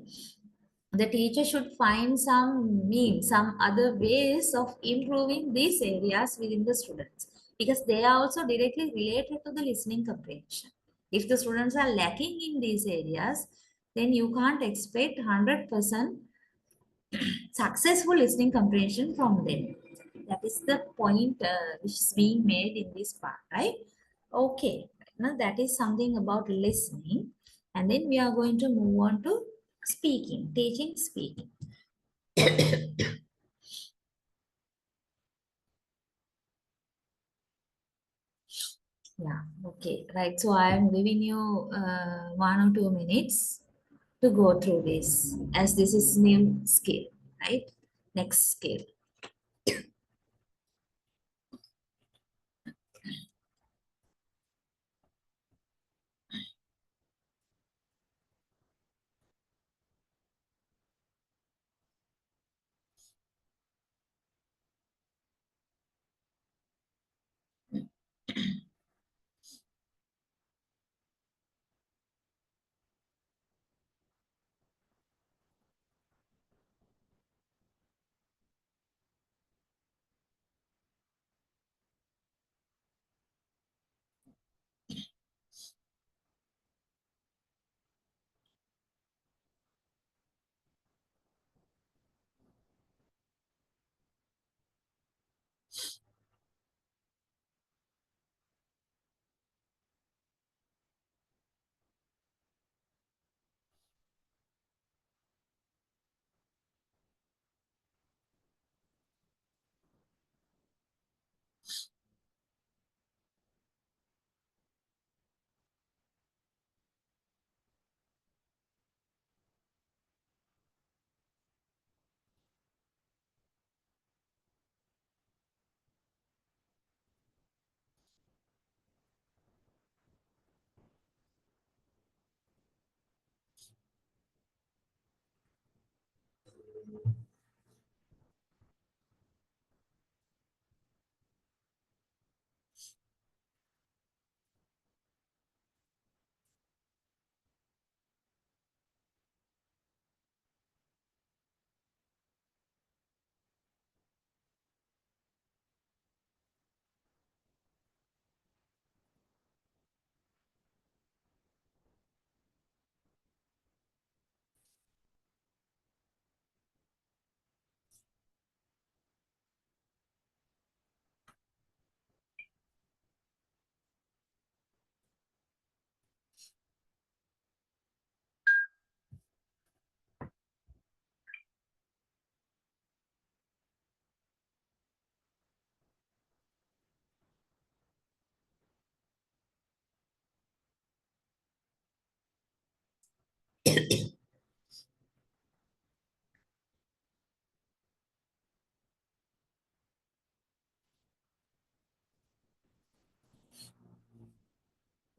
The teacher should find some means, some other ways of improving these areas within the students because they are also directly related to the listening comprehension. If the students are lacking in these areas, then you can't expect 100% successful listening comprehension from them. That is the point which is being made in this part, right? Okay, now that is something about listening. And then we are going to move on to speaking, teaching speaking. Yeah, okay, right. So I am giving you 1 or 2 minutes to go through this as this is new skill, right? Next skill.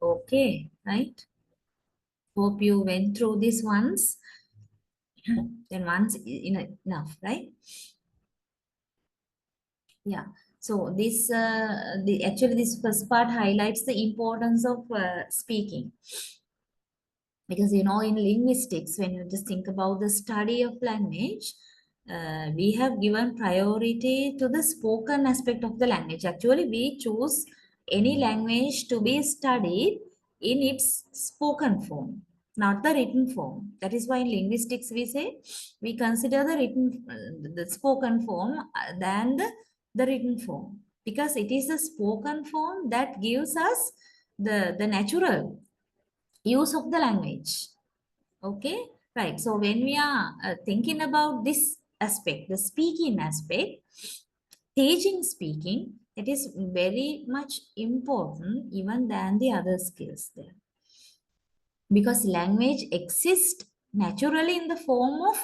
Okay, right? Hope you went through this once. Then once enough, right? Yeah. So this actually this first part highlights the importance of speaking. Because in linguistics, when you just think about the study of language, we have given priority to the spoken aspect of the language. Actually, we choose any language to be studied in its spoken form, not the written form. That is why in linguistics we say we consider the the spoken form than the written form, because it is the spoken form that gives us the natural use of the language. Okay, right. So when we are thinking about this aspect, the speaking aspect, teaching speaking, it is very much important even than the other skills there. Because language exists naturally in the form of,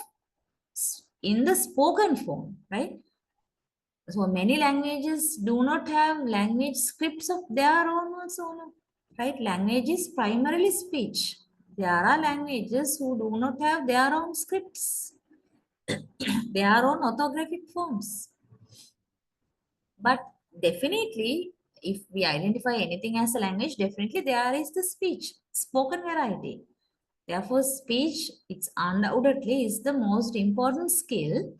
in the spoken form, right? So many languages do not have language scripts of their own also, right? Language is primarily speech. There are languages who do not have their own scripts, their own orthographic forms. But definitely, if we identify anything as a language, definitely there is the speech, spoken variety. Therefore, speech, it's undoubtedly is the most important skill,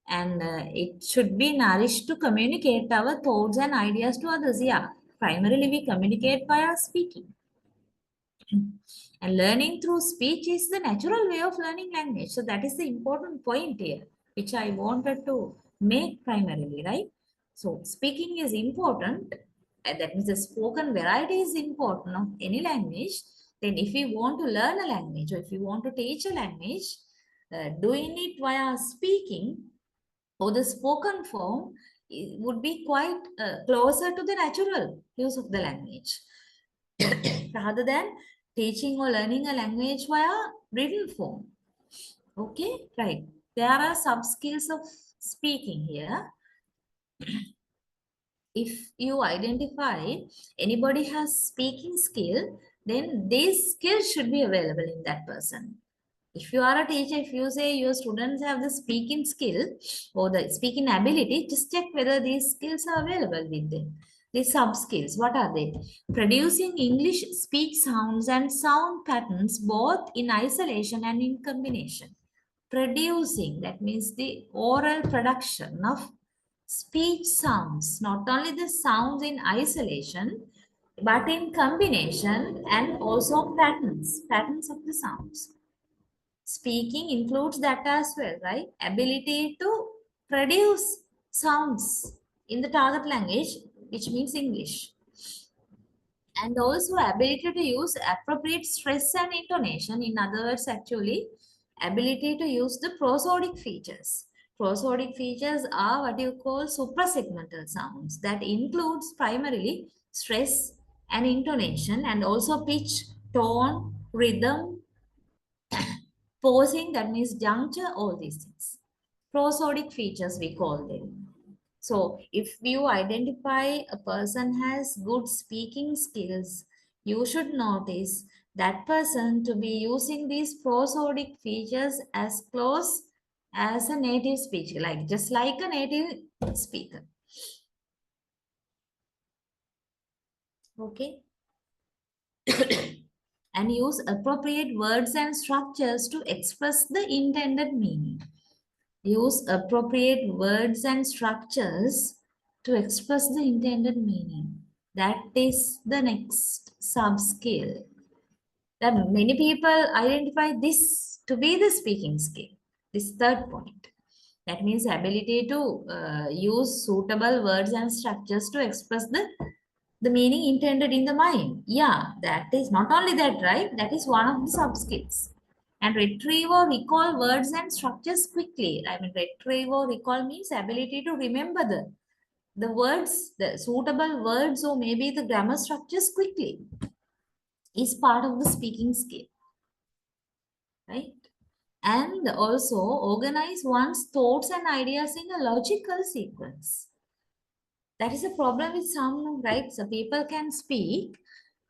and it should be nourished to communicate our thoughts and ideas to others. Yeah, primarily we communicate via speaking. And learning through speech is the natural way of learning language. So that is the important point here, which I wanted to make primarily, right? So speaking is important. That means the spoken variety is important of any language. Then if we want to learn a language or if we want to teach a language, doing it via speaking or the spoken form would be quite closer to the natural use of the language rather than teaching or learning a language via written form. Okay, right. There are sub skills of speaking here. If you identify anybody has speaking skill, then these skills should be available in that person. If you are a teacher, if you say your students have the speaking skill or the speaking ability, just check whether these skills are available with them. These sub skills, what are they? Producing English speech sounds and sound patterns both in isolation and in combination. Producing, that means the oral production of speech sounds, not only the sounds in isolation, but in combination and also patterns of the sounds. Speaking includes that as well, right? Ability to produce sounds in the target language, which means English. And also ability to use appropriate stress and intonation. In other words, actually, ability to use the prosodic features. Prosodic features are what you call suprasegmental sounds that includes primarily stress and intonation and also pitch, tone, rhythm, pausing, that means juncture, all these things. Prosodic features we call them. So if you identify a person has good speaking skills, you should notice that person to be using these prosodic features as close as a native speaker, like just like a native speaker. Okay. And use appropriate words and structures to express the intended meaning. Use appropriate words and structures to express the intended meaning. That is the next sub-skill. That many people identify this to be the speaking skill, this third point. That means ability to use suitable words and structures to express the meaning intended in the mind. Yeah, that is not only that, right? That is one of the sub-skills. And retrieve or recall words and structures quickly. I mean, retrieve or recall means ability to remember the words, the suitable words, or maybe the grammar structures quickly is part of the speaking skill, right? And also organize one's thoughts and ideas in a logical sequence. That is a problem with some, right? So people can speak,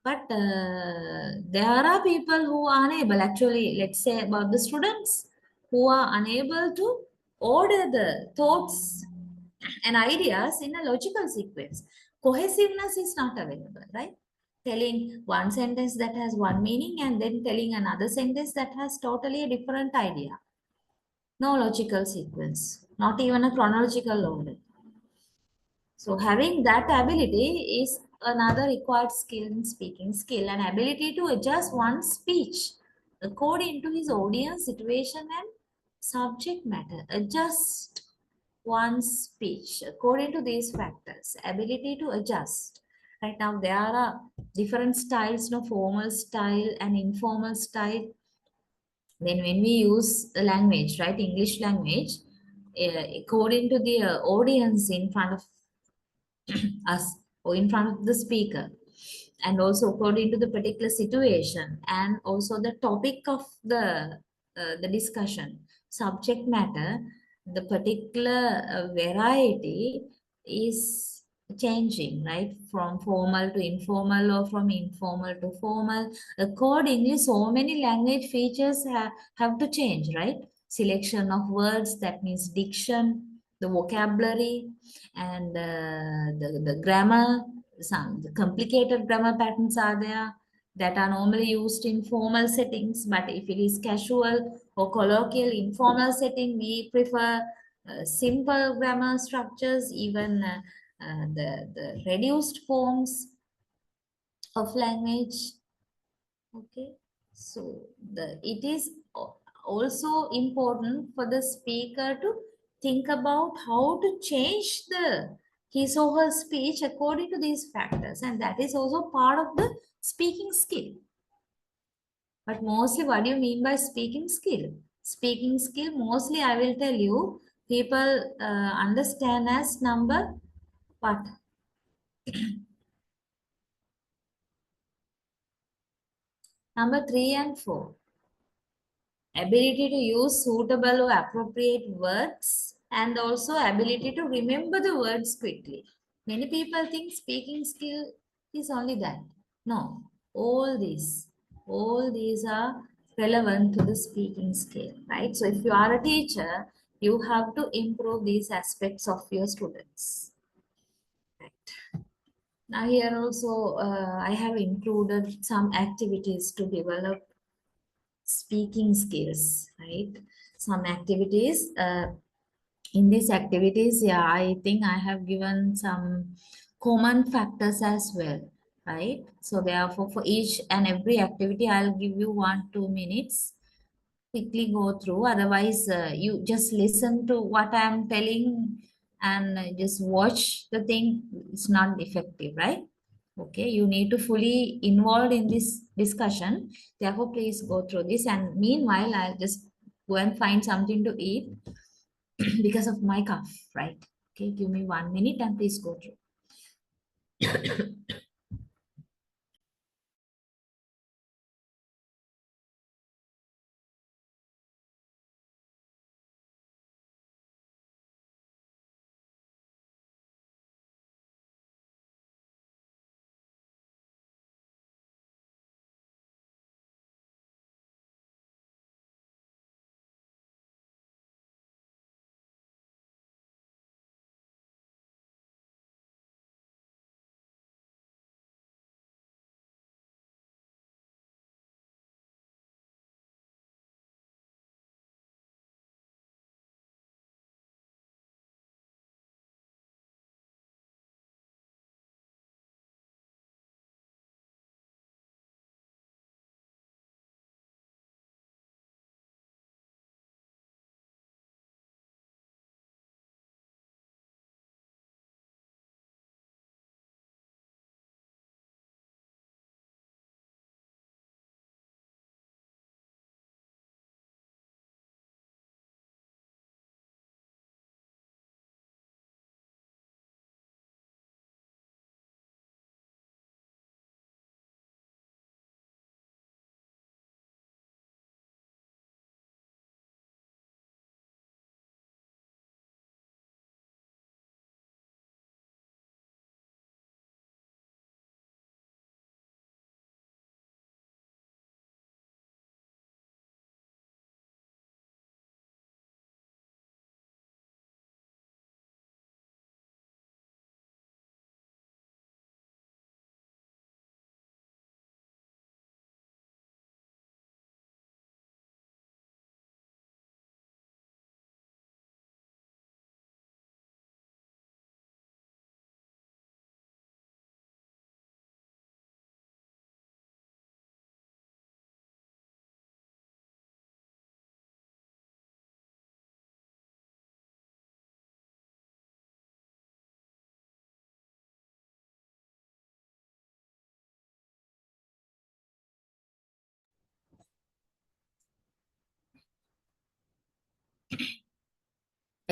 But there are people who are unable, actually, let's say about the students who are unable to order the thoughts and ideas in a logical sequence. Cohesiveness is not available, right? Telling one sentence that has one meaning and then telling another sentence that has totally a different idea. No logical sequence, not even a chronological order. So having that ability is another required skill in speaking skill, and ability to adjust one's speech according to his audience, situation, and subject matter. Adjust one's speech according to these factors. Ability to adjust. Right now, there are different styles, no formal style and informal style. Then when we use the language, right, English language, according to the audience in front of us or in front of the speaker, and also according to the particular situation and also the topic of the discussion, subject matter, the particular variety is changing, right, from formal to informal or from informal to formal. Accordingly, so many language features have to change, right? Selection of words, that means diction, the vocabulary, and the grammar. Some complicated grammar patterns are there that are normally used in formal settings, but if it is casual or colloquial informal setting, we prefer simple grammar structures, even the reduced forms of language. Okay, so it is also important for the speaker to think about how to change his or her speech according to these factors, and that is also part of the speaking skill. But mostly, what do you mean by speaking skill? Speaking skill, mostly I will tell you, people understand as number what? Number 3 and 4. Ability to use suitable or appropriate words, and also ability to remember the words quickly. Many people think speaking skill is only that. No, all these are relevant to the speaking skill, right? So if you are a teacher, you have to improve these aspects of your students. Right. Now here also I have included some activities to develop speaking skills, right? Some activities. In these activities, yeah, I think I have given some common factors as well, right? So therefore, for each and every activity, I'll give you 1-2 minutes. Quickly go through. Otherwise, you just listen to what I'm telling and just watch the thing. It's not effective, right? Okay, you need to fully involved in this discussion. Therefore, please go through this. And meanwhile, I'll just go and find something to eat because of my cough, right? Okay, give me 1 minute and please go through.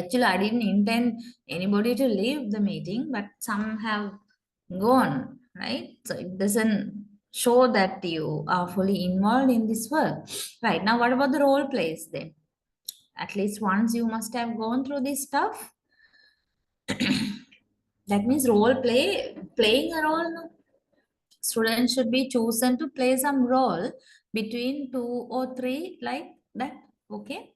Actually, I didn't intend anybody to leave the meeting, but some have gone, right? So it doesn't show that you are fully involved in this work. Right, now what about the role plays then? At least once you must have gone through this stuff. That means playing a role. No? Students should be chosen to play some role between 2 or 3 like that. Okay.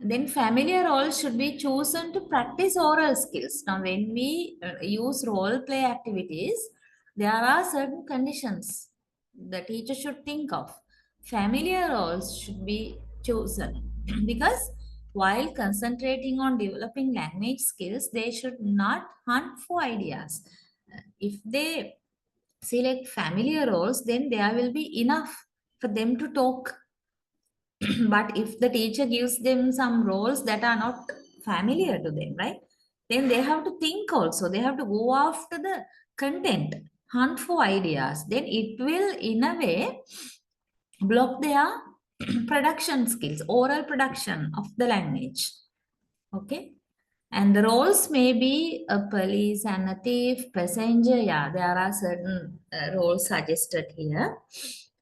Then familiar roles should be chosen to practice oral skills. Now, when we use role play activities, there are certain conditions the teacher should think of. Familiar roles should be chosen because while concentrating on developing language skills, they should not hunt for ideas. If they select familiar roles, then there will be enough for them to talk. But if the teacher gives them some roles that are not familiar to them, right? Then they have to think also. They have to go after the content, hunt for ideas. Then it will, in a way, block their production skills, oral production of the language. Okay. And the roles may be a police and a thief, passenger. Yeah, there are certain roles suggested here.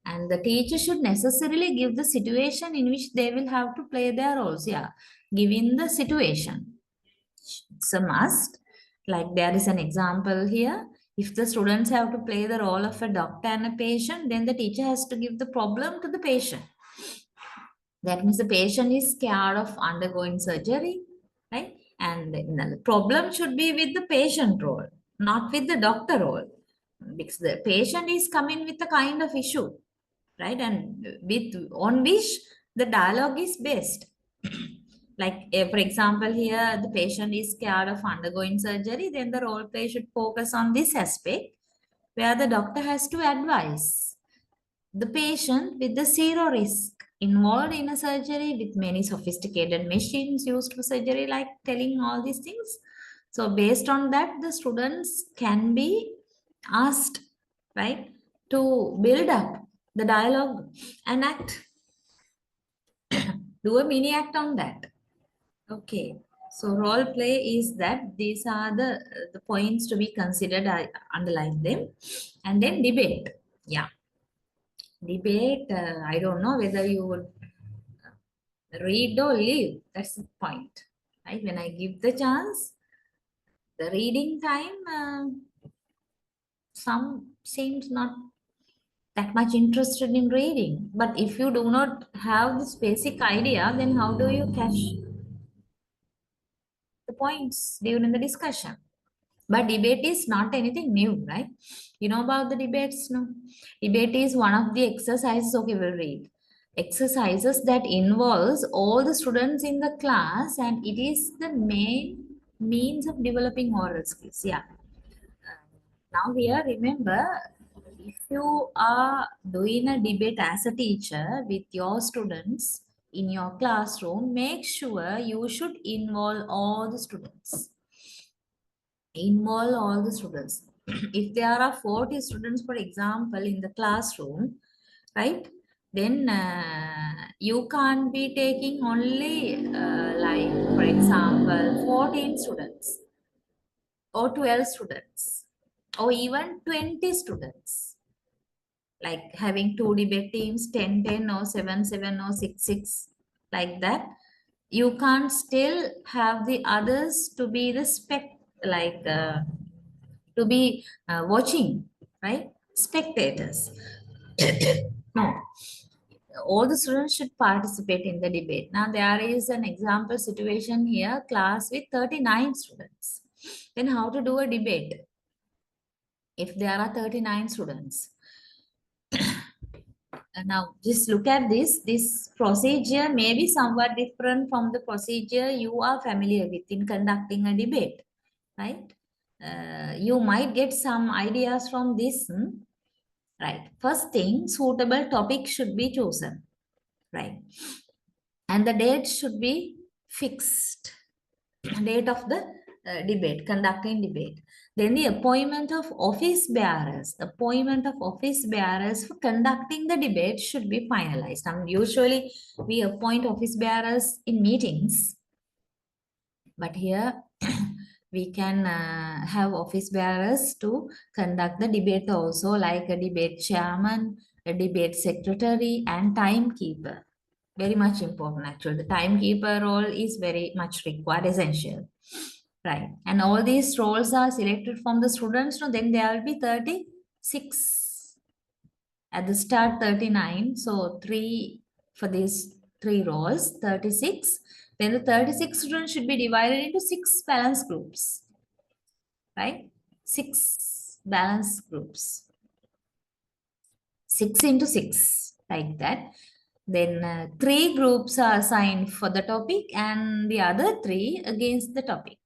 And the teacher should necessarily give the situation in which they will have to play their roles. Yeah, given the situation. It's a must. Like there is an example here. If the students have to play the role of a doctor and a patient, then the teacher has to give the problem to the patient. That means the patient is scared of undergoing surgery, right? And the problem should be with the patient role, not with the doctor role. Because the patient is coming with a kind of issue, right? And with on which the dialogue is based. Like, for example, here the patient is scared of undergoing surgery, then the role play should focus on this aspect where the doctor has to advise the patient with the zero risk involved in a surgery with many sophisticated machines used for surgery, like telling all these things. So based on that, the students can be asked, right, to build up the dialogue and act, do a mini act on that. Okay. So role play is that these are the points to be considered. I underline them. And then debate. Yeah. Debate, I don't know whether you would read or leave. That's the point. Right? When I give the chance, the reading time, some seems not that much interested in reading. But if you do not have this basic idea, then how do you catch the points during the discussion? But debate is not anything new, right? You know about the debates, no? Debate is one of the exercises, okay, we'll read. Exercises that involves all the students in the class, and it is the main means of developing oral skills. Yeah. Now here, remember, if you are doing a debate as a teacher with your students in your classroom, make sure you should involve all the students. Involve all the students. If there are 40 students, for example, in the classroom, right, then you can't be taking only like, for example, 14 students or 12 students or even 20 students, like having 2 debate teams, 10-10 or 7-7 or 6-6, like that. You can't still have the others to be the to be watching, right? Spectators. No, all the students should participate in the debate. Now, there is an example situation here, class with 39 students. Then how to do a debate if there are 39 students? Now, just look at this. This procedure may be somewhat different from the procedure you are familiar with in conducting a debate, right? You might get some ideas from this. Right. First thing, suitable topic should be chosen. Right. And the date should be fixed. Date of the debate, conducting debate. Then the appointment of office bearers. Appointment of office bearers for conducting the debate should be finalized. Usually we appoint office bearers in meetings. But here we can have office bearers to conduct the debate also, like a debate chairman, a debate secretary, and timekeeper. Very much important actually. The timekeeper role is very much required, essential. Right. And all these roles are selected from the students. No, then there will be 36. At the start, 39. So 3 for these 3 roles, 36. Then the 36 students should be divided into 6 balance groups. Right? 6 balance groups. 6 into 6, like that. Then 3 groups are assigned for the topic and the other 3 against the topic.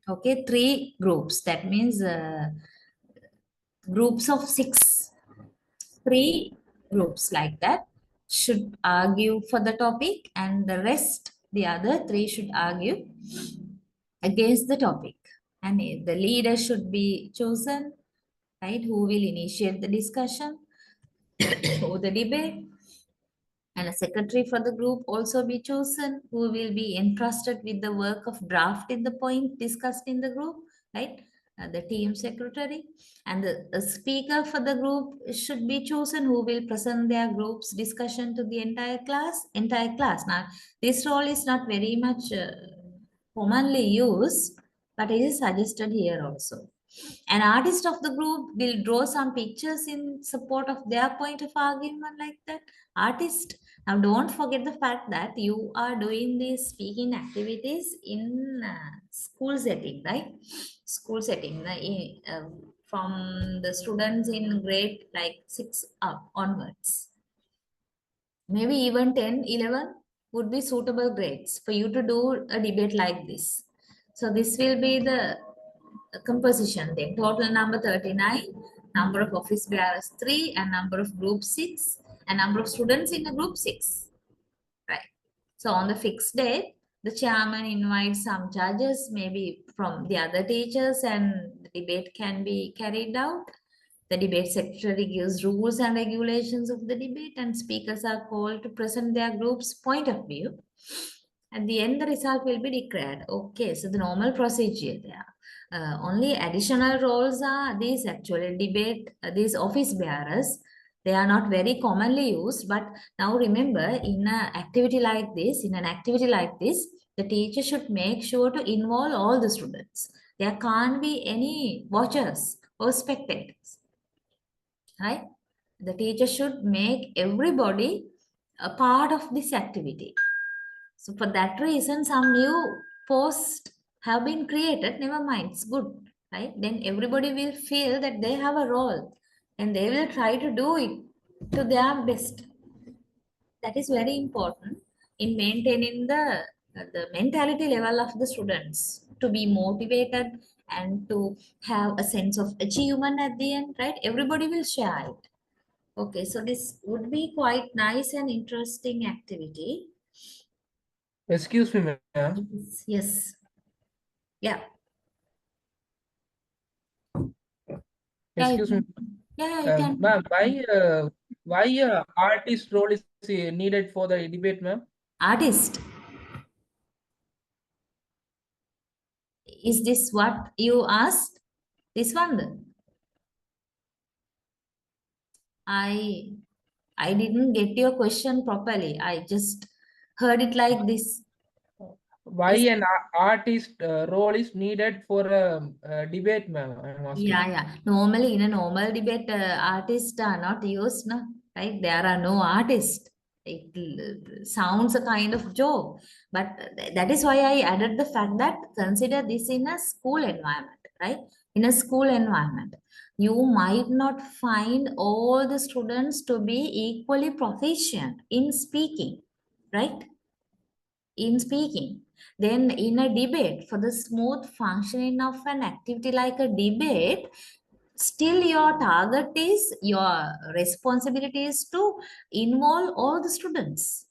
Okay, 3 groups. That means groups of 6. 3 groups like that should argue for the topic, and the rest, the other 3 should argue against the topic. And the leader should be chosen, right? Who will initiate the discussion or the debate. And a secretary for the group also be chosen, who will be entrusted with the work of drafting the point discussed in the group, right? The team secretary. And the speaker for the group should be chosen, who will present their group's discussion to the entire class. Now, this role is not very much commonly used, but it is suggested here also. An artist of the group will draw some pictures in support of their point of argument, like that. Artist. Now, don't forget the fact that you are doing these speaking activities in school setting, right? School setting. From the students in grade like 6 up onwards. Maybe even 10, 11 would be suitable grades for you to do a debate like this. So this will be the composition then. Total number 39, number of office bearers 3, and number of group 6, and number of students in a group 6. Right. So on the fixed day, the chairman invites some judges, maybe from the other teachers, and the debate can be carried out. The debate secretary gives rules and regulations of the debate, and speakers are called to present their group's point of view. At the end, the result will be declared. Okay, so the normal procedure there. Only additional roles are these actually debate, these office bearers. They are not very commonly used, but now remember, in an activity like this, the teacher should make sure to involve all the students. There can't be any watchers or spectators, right? The teacher should make everybody a part of this activity. So for that reason, some new posts have been created. Never mind, it's good, right? Then everybody will feel that they have a role and they will try to do it to their best. That is very important in maintaining the mentality level of the students to be motivated and to have a sense of achievement at the end, right? Everybody will share it. Okay, so this would be quite nice and interesting activity. Excuse me, ma'am. Yes. Yeah. Excuse me. Yeah, you can. Ma'am, why artist role is needed for the debate, ma'am? Artist. Is this what you asked? This one? I didn't get your question properly. I just heard it like this. Why Is- an artist role is needed for a debate, ma'am? I'm asking. Yeah. Normally, in a normal debate, artists are not used, no? Right? There are no artists. It sounds a kind of joke, but that is why I added the fact that consider this in a school environment, right? In a school environment, you might not find all the students to be equally proficient in speaking, right? In speaking. Then in a debate, for the smooth functioning of an activity like a debate, still your target is, your responsibility is to involve all the students.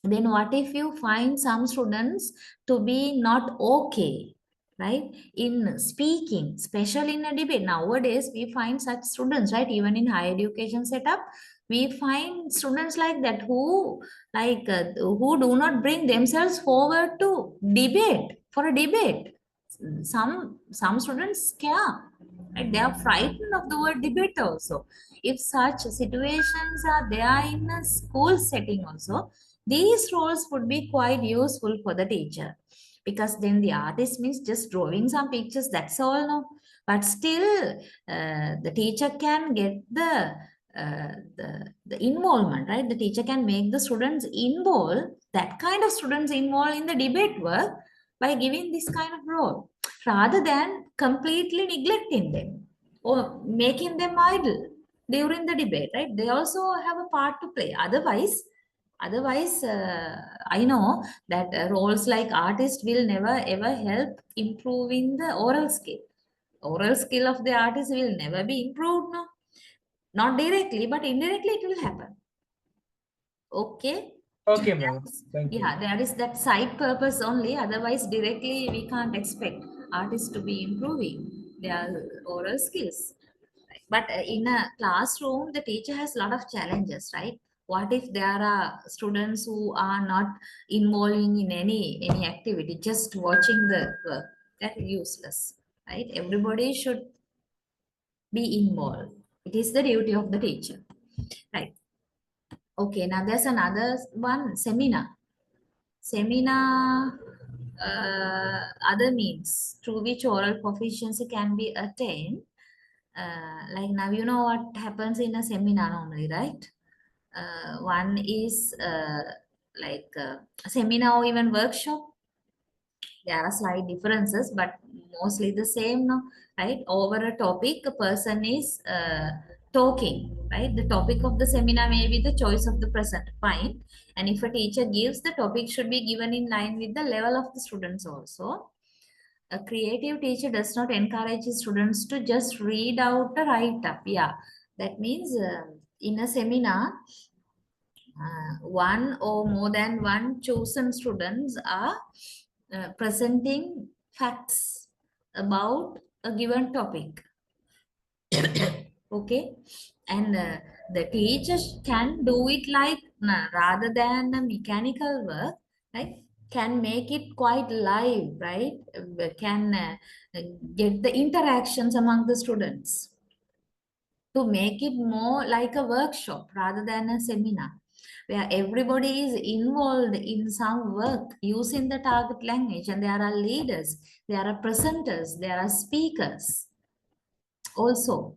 Then what if you find some students to be not okay, right, in speaking, especially in a debate? Nowadays we find such students, right? Even in higher education setup, We find students like that who who do not bring themselves forward to debate for a debate. Some students care, right? They are frightened of the word debate also. If such situations are there in a school setting also, these roles would be quite useful for the teacher, because then the artist means just drawing some pictures, that's all, no. But still the teacher can get the involvement, right? The teacher can make the students involved, that kind of students involved in the debate work, by giving this kind of role, rather than completely neglecting them or making them idle during the debate, right? They also have a part to play. Otherwise, I know that roles like artist will never ever help improving the oral skill. Oral skill of the artist will never be improved, no? Not directly, but indirectly it will happen. Okay. Okay, ma'am. Thank you. Yeah, there is that side purpose only. Otherwise, directly we can't expect artists to be improving their oral skills. But in a classroom, the teacher has a lot of challenges, right? What if there are students who are not involving in any activity, just watching the work? That is useless, right? Everybody should be involved. It is the duty of the teacher, right? Okay, now there's another one, seminar. Seminar, other means through which oral proficiency can be attained. Like now, you know what happens in a seminar normally, right? One is a seminar or even workshop. There are slight differences, but mostly the same, no? Right? Over a topic, a person is talking, right? The topic of the seminar may be the choice of the present, fine. And if a teacher gives, the topic should be given in line with the level of the students also. A creative teacher does not encourage his students to just read out a write-up. Yeah, that means in a seminar, one or more than one chosen students are presenting facts about a given topic. Okay, and the teachers can do it like rather than a mechanical work, right? Can make it quite live, right? Can get the interactions among the students to make it more like a workshop rather than a seminar, where everybody is involved in some work using the target language, and there are leaders, there are presenters, there are speakers also.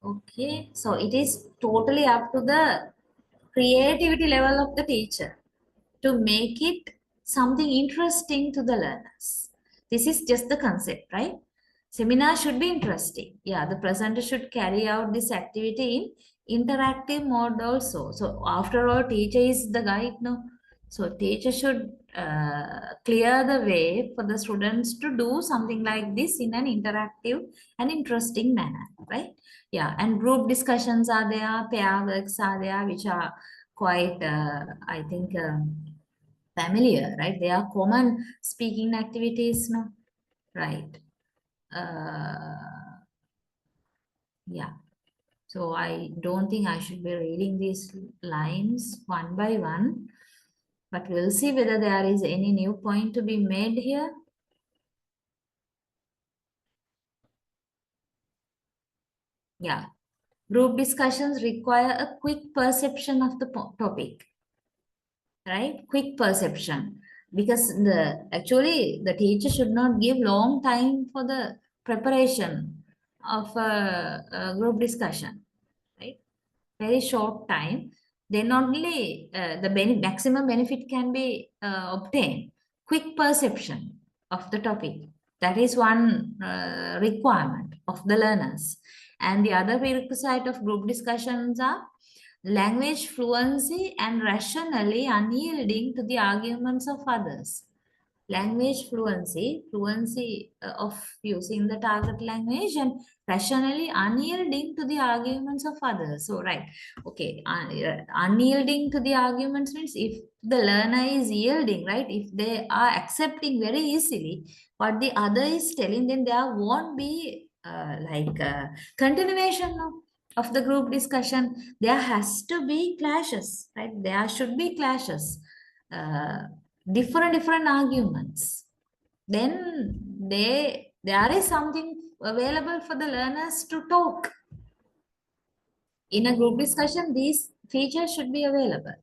Okay, so it is totally up to the creativity level of the teacher to make it something interesting to the learners. This is just the concept, right? Seminar should be interesting. Yeah, the presenter should carry out this activity in interactive mode also. So after all, teacher is the guide, no? So teacher should clear the way for the students to do something like this in an interactive and interesting manner, right? Yeah, and group discussions are there, pair works are there, which are quite, I think, familiar, right? They are common speaking activities, no? Right. Yeah. So I don't think I should be reading these lines one by one, but we'll see whether there is any new point to be made here. Yeah. Group discussions require a quick perception of the topic, right? Quick perception, because actually the teacher should not give long time for the preparation of a group discussion, right? Very short time, then only the maximum benefit can be obtained. Quick perception of the topic, that is one requirement of the learners. And the other prerequisite of group discussions are language fluency and rationally unyielding to the arguments of others. Language fluency of using the target language, and rationally unyielding to the arguments of others. So, right, okay, unyielding to the arguments means if the learner is yielding, right, if they are accepting very easily what the other is telling, then there won't be continuation. No? of the group discussion, there has to be clashes, right? There should be clashes, different arguments. Then there is something available for the learners to talk. In a group discussion, these features should be available.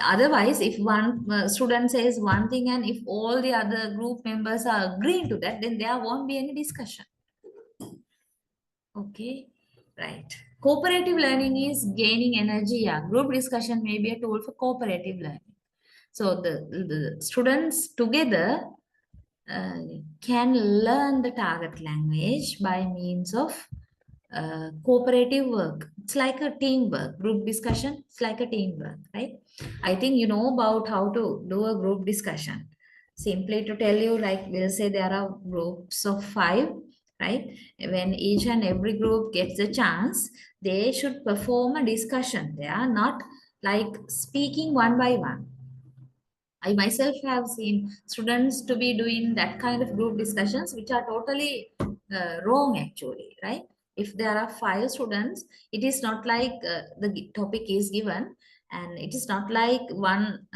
Otherwise, if one student says one thing and if all the other group members are agreeing to that, then there won't be any discussion. Okay, right. Cooperative learning is gaining energy. Yeah, group discussion may be a tool for cooperative learning. So the students together can learn the target language by means of cooperative work. It's like a teamwork. Group discussion, it's like a teamwork, right? I think you know about how to do a group discussion. Simply to tell you, like we'll say there are groups of 5, right? When each and every group gets a chance, they should perform a discussion. They are not like speaking one by one. I myself have seen students to be doing that kind of group discussions, which are totally wrong actually, right? If there are 5 students, it is not like the topic is given and it is not like one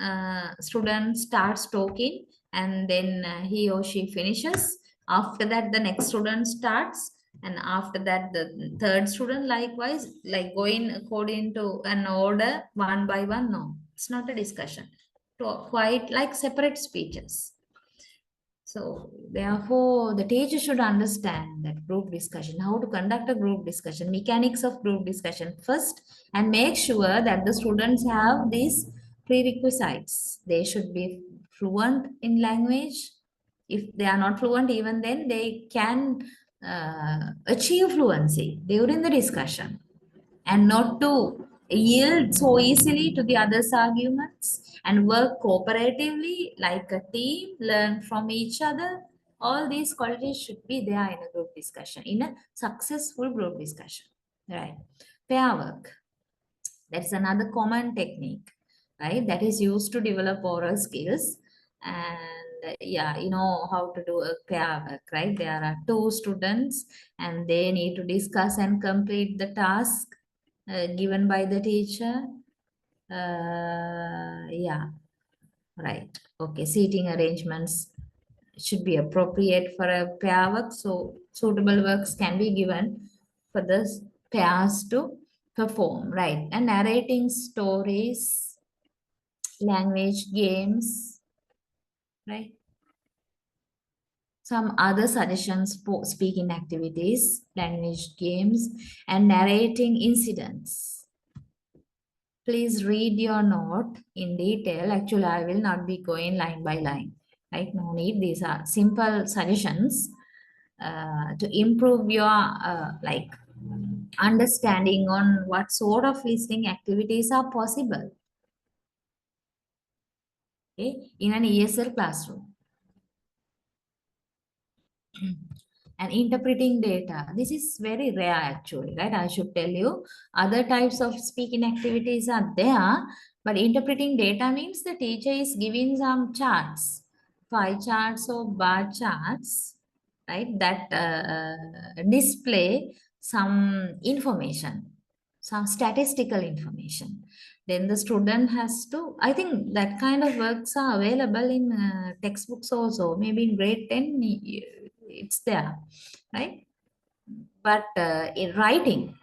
student starts talking and then he or she finishes. After that, the next student starts and after that, the third student likewise, like going according to an order one by one. No, it's not a discussion, quite like separate speeches. So therefore, the teacher should understand that group discussion, how to conduct a group discussion, mechanics of group discussion first, and make sure that the students have these prerequisites. They should be fluent in language. If they are not fluent, even then they can achieve fluency during the discussion and not to yield so easily to the other's arguments and work cooperatively like a team, learn from each other. All these qualities should be there in a group discussion, in a successful group discussion, right? Pair work, that's another common technique, right? That is used to develop oral skills. And yeah, you know how to do a pair work, right? There are 2 students and they need to discuss and complete the task given by the teacher. Yeah, right. Okay, seating arrangements should be appropriate for a pair work. So suitable works can be given for the pairs to perform, right? And narrating stories, language games, right? Some other suggestions for speaking activities, language games, and narrating incidents. Please read your note in detail. Actually, I will not be going line by line, right? No need. These are simple suggestions to improve your like understanding on what sort of listening activities are possible, okay, in an ESL classroom. And interpreting data, this is very rare actually, right? I should tell you, other types of speaking activities are there, but interpreting data means the teacher is giving some charts, pie charts or bar charts, right, that display some information, some statistical information. Then the student has to, I think that kind of works are available in textbooks also, maybe in grade 10 it's there, right? But in writing,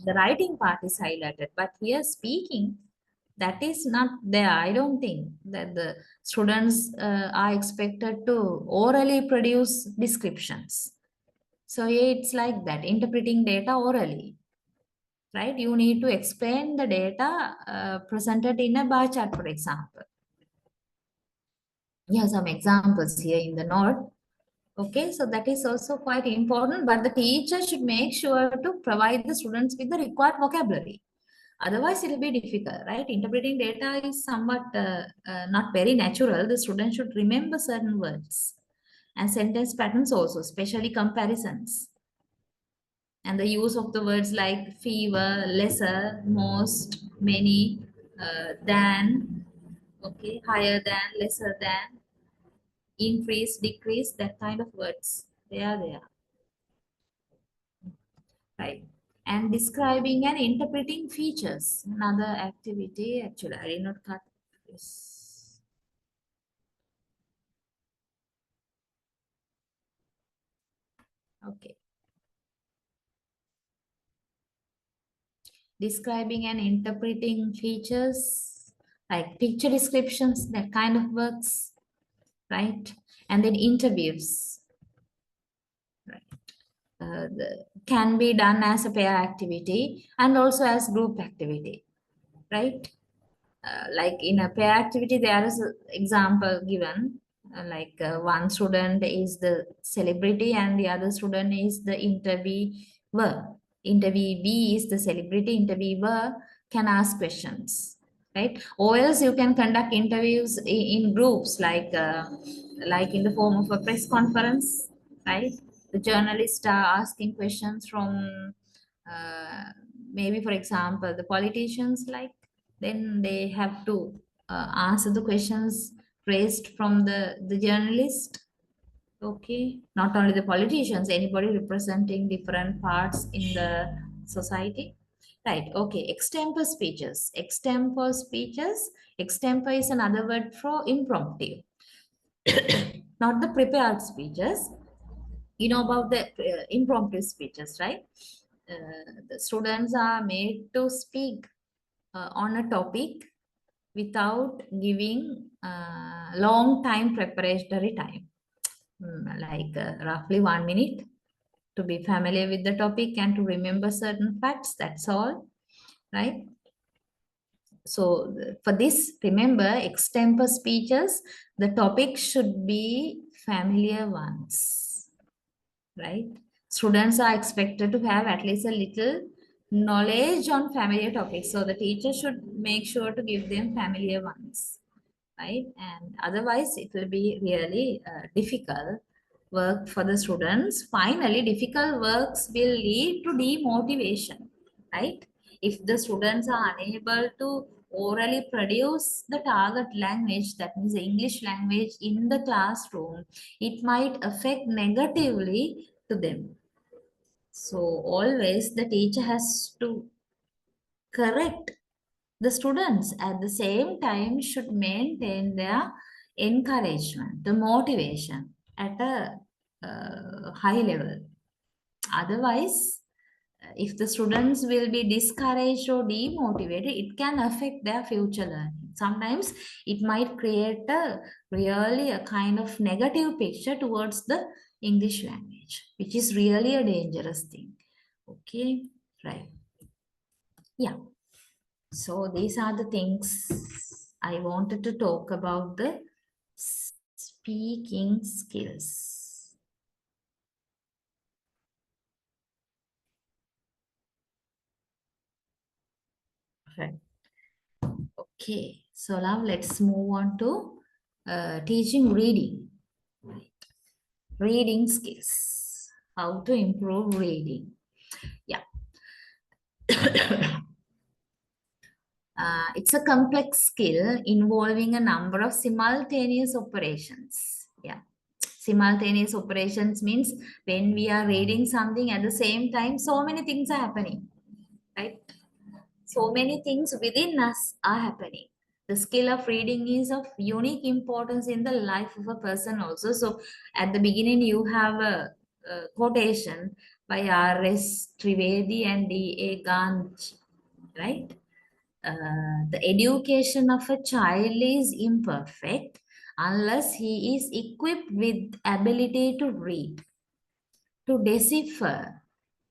the writing part is highlighted, but here speaking, that is not there. I don't think that the students are expected to orally produce descriptions. So yeah, it's like that, interpreting data orally, right? You need to explain the data presented in a bar chart, for example. You have some examples here in the note. Okay, so that is also quite important, but the teacher should make sure to provide the students with the required vocabulary. Otherwise, it will be difficult, right? Interpreting data is somewhat not very natural. The student should remember certain words and sentence patterns also, especially comparisons. And the use of the words like fever, lesser, most, many, than, okay, higher than, lesser than, increase, decrease, that kind of words. They are there, right? and describing and interpreting features. Another activity, actually, I did not cut this. Okay. Describing and interpreting features like picture descriptions, that kind of works, right? And then interviews, right? Can be done as a pair activity and also as group activity, right? Like in a pair activity, there is an example given, one student is the celebrity and the other student is the interviewer. Interviewee is the celebrity, interviewer can ask questions, right? Or else you can conduct interviews in groups, like in the form of a press conference, right? The journalists are asking questions from uh, maybe, for example, the politicians, like then they have to answer the questions raised from the journalist. Okay, not only the politicians, anybody representing different parts in the society, right? Okay, extempore speeches. Extempore is another word for impromptu. Not the prepared speeches. You know about the impromptu speeches, right? The students are made to speak on a topic without giving long time preparatory time. Roughly 1 minute to be familiar with the topic and to remember certain facts. That's all, right? So for this, remember, extempore speeches, the topic should be familiar ones, right? Students are expected to have at least a little knowledge on familiar topics. So the teacher should make sure to give them familiar ones, right? And otherwise, it will be really difficult work for the students. Finally, difficult works will lead to demotivation, right? If the students are unable to orally produce the target language, that means the English language in the classroom, it might affect negatively to them. So always the teacher has to correct the students, at the same time, should maintain their encouragement, the motivation at a high level. Otherwise, if the students will be discouraged or demotivated, it can affect their future learning. Sometimes it might create a really a kind of negative picture towards the English language, which is really a dangerous thing. Okay, right. Yeah. So these are the things I wanted to talk about, the speaking skills. Right. Okay, so now let's move on to teaching reading. Right. Reading skills. How to improve reading. Yeah. It's a complex skill involving a number of simultaneous operations. Yeah. Simultaneous operations means when we are reading something at the same time, so many things are happening, right? So many things within us are happening. The skill of reading is of unique importance in the life of a person also. So at the beginning, you have a quotation by R.S. Trivedi and D.A. Ganj, right? The education of a child is imperfect unless he is equipped with ability to read, to decipher,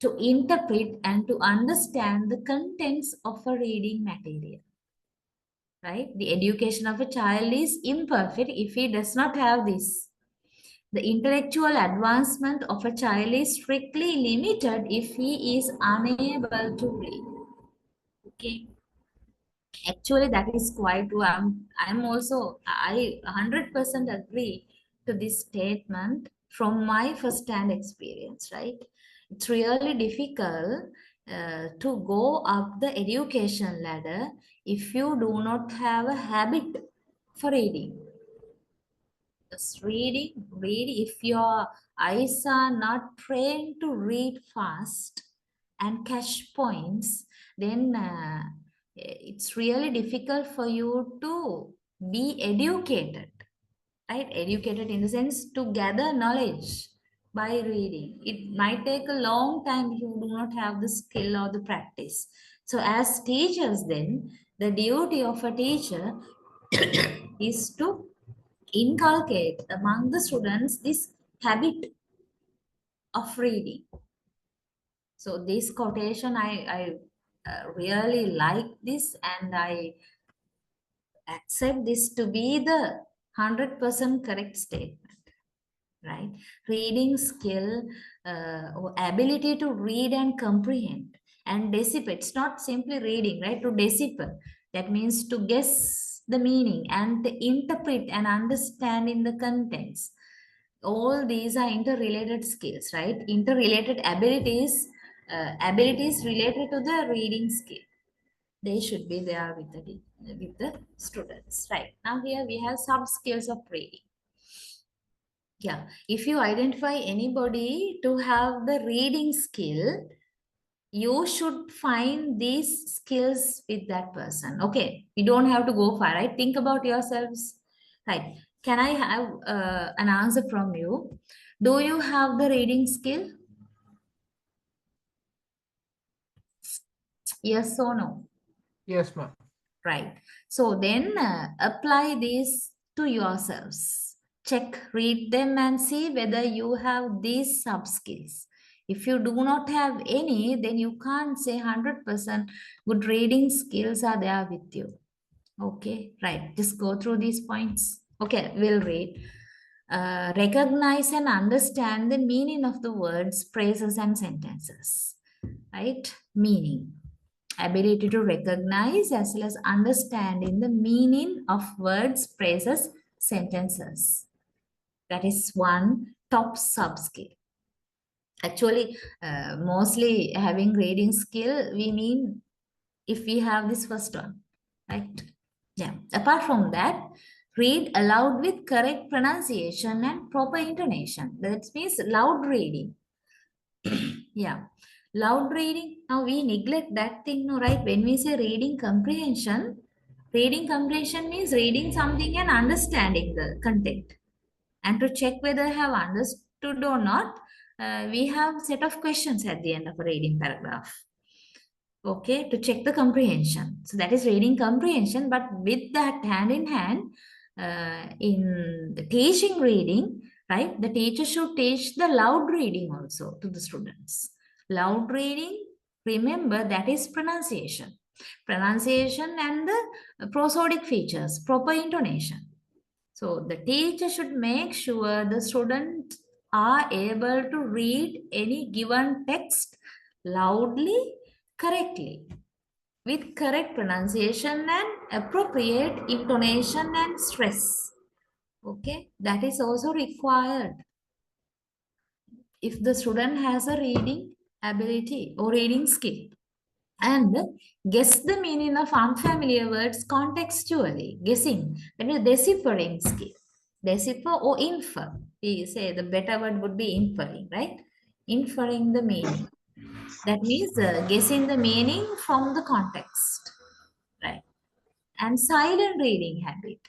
to interpret, and to understand the contents of a reading material. Right? The education of a child is imperfect if he does not have this. The intellectual advancement of a child is strictly limited if he is unable to read. Okay. Actually, that is quite true. I'm also, I 100% agree to this statement from my first-hand experience, right? It's really difficult to go up the education ladder if you do not have a habit for reading. Just read. If your eyes are not trained to read fast and catch points, then it's really difficult for you to be educated, right? Educated in the sense to gather knowledge by reading. It might take a long time if you do not have the skill or the practice. So as teachers, then the duty of a teacher is to inculcate among the students this habit of reading. So this quotation, I really like this, and I accept this to be the 100% correct statement, right? Reading skill or ability to read and comprehend and decipher. It's not simply reading, right? To decipher. That means to guess the meaning and to interpret and understand in the contents. All these are interrelated skills, right? Interrelated abilities, abilities related to the reading skill. They should be there with the students, right? Now here we have some skills of reading. Yeah, if you identify anybody to have the reading skill, you should find these skills with that person. Okay, you don't have to go far, right? Think about yourselves, right? Can I have an answer from you? Do you have the reading skill? Yes or no? Yes, ma'am. Right. So then apply these to yourselves. Check, read them and see whether you have these sub skills. If you do not have any, then you can't say 100% good reading skills are there with you. Okay, right. Just go through these points. Okay, we'll read. Recognize and understand the meaning of the words, phrases, and sentences. Right? Meaning. Ability to recognize as well as understanding the meaning of words, phrases, sentences. That is one top sub skill. Actually, mostly having reading skill, we mean if we have this first one, right? Yeah. Apart from that, read aloud with correct pronunciation and proper intonation. That means loud reading. Yeah. Loud reading. Now we neglect that thing, no, right? When we say reading comprehension means reading something and understanding the content. And to check whether I have understood or not, we have set of questions at the end of a reading paragraph. Okay, to check the comprehension. So that is reading comprehension, but with that hand in hand, in the teaching reading, right? The teacher should teach the loud reading also to the students. Loud reading, remember that is pronunciation. Pronunciation and the prosodic features, proper intonation. So the teacher should make sure the students are able to read any given text loudly, correctly, with correct pronunciation and appropriate intonation and stress. Okay, that is also required if the student has a reading ability or reading skill. And guess the meaning of unfamiliar words contextually. Guessing, that is deciphering skill. Decipher or infer. We say the better word would be inferring, right? Inferring the meaning. That means guessing the meaning from the context, right? And silent reading habit.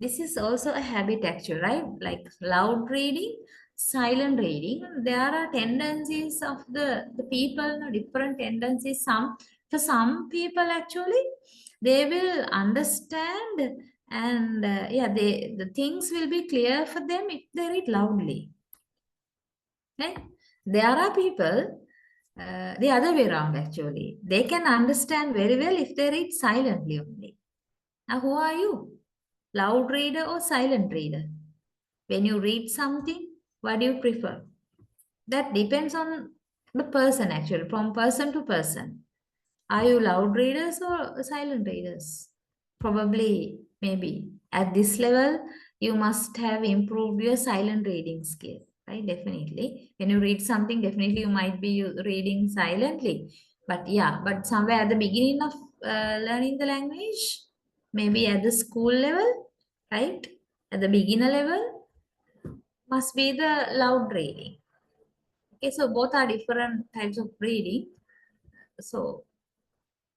This is also a habit actually, right? Like loud reading, silent reading. There are tendencies of the people, different tendencies. For some people actually, they will understand and yeah, the things will be clear for them if they read loudly. Right? There are people the other way around actually. They can understand very well if they read silently only. Now, who are you? Loud reader or silent reader? When you read something, what do you prefer? That depends on the person actually, from person to person. Are you loud readers or silent readers? Probably, maybe. At this level, you must have improved your silent reading skill, right? Definitely. When you read something, definitely you might be reading silently. But yeah, but somewhere at the beginning of learning the language, maybe at the school level, right? At the beginner level, must be the loud reading. Okay, so both are different types of reading. So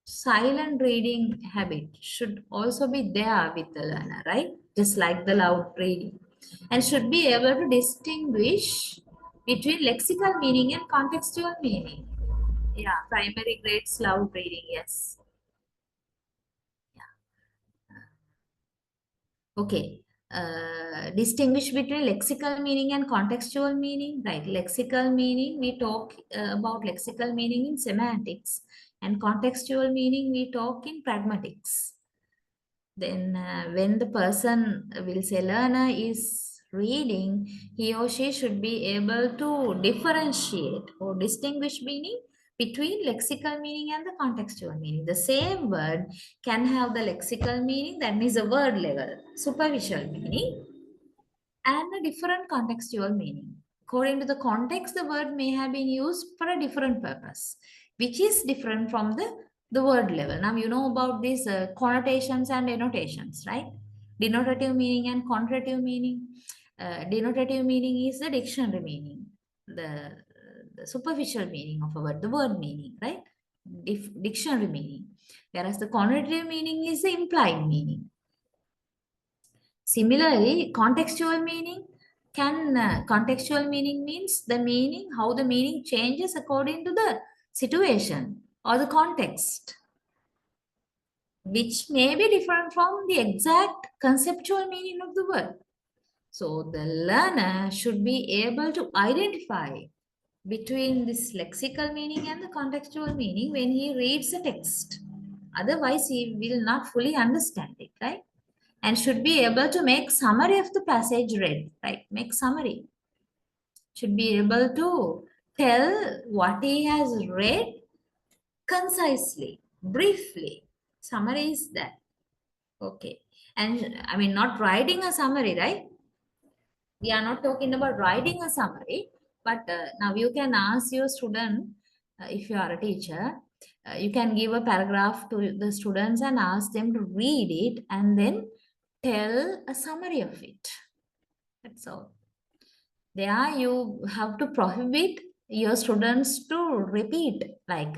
silent reading habit should also be there with the learner, right? Just like the loud reading. And should be able to distinguish between lexical meaning and contextual meaning. Yeah, primary grades loud reading, yes. Okay. Distinguish between lexical meaning and contextual meaning, right? Lexical meaning, we talk about lexical meaning in semantics, and contextual meaning, we talk in pragmatics. Then when the person will say learner is reading, he or she should be able to differentiate or distinguish meaning between lexical meaning and the contextual meaning. The same word can have the lexical meaning, that means the word level, superficial meaning, and a different contextual meaning. According to the context, the word may have been used for a different purpose, which is different from the word level. Now, you know about these connotations and denotations, right? Denotative meaning and connotative meaning. Denotative meaning is the dictionary meaning, the superficial meaning of a word, the word meaning, right? Dictionary meaning. Whereas the connotative meaning is the implied meaning. Similarly, contextual meaning means the meaning, how the meaning changes according to the situation or the context, which may be different from the exact conceptual meaning of the word. So the learner should be able to identify between this lexical meaning and the contextual meaning when he reads the text. Otherwise, he will not fully understand it, right? And should be able to make summary of the passage read, right? Make summary. Should be able to tell what he has read concisely, briefly. Summary is that. Okay. And I mean, not writing a summary, right? We are not talking about writing a summary, but now you can ask your student, if you are a teacher, you can give a paragraph to the students and ask them to read it and then tell a summary of it. That's all. There you have to prohibit your students to repeat, like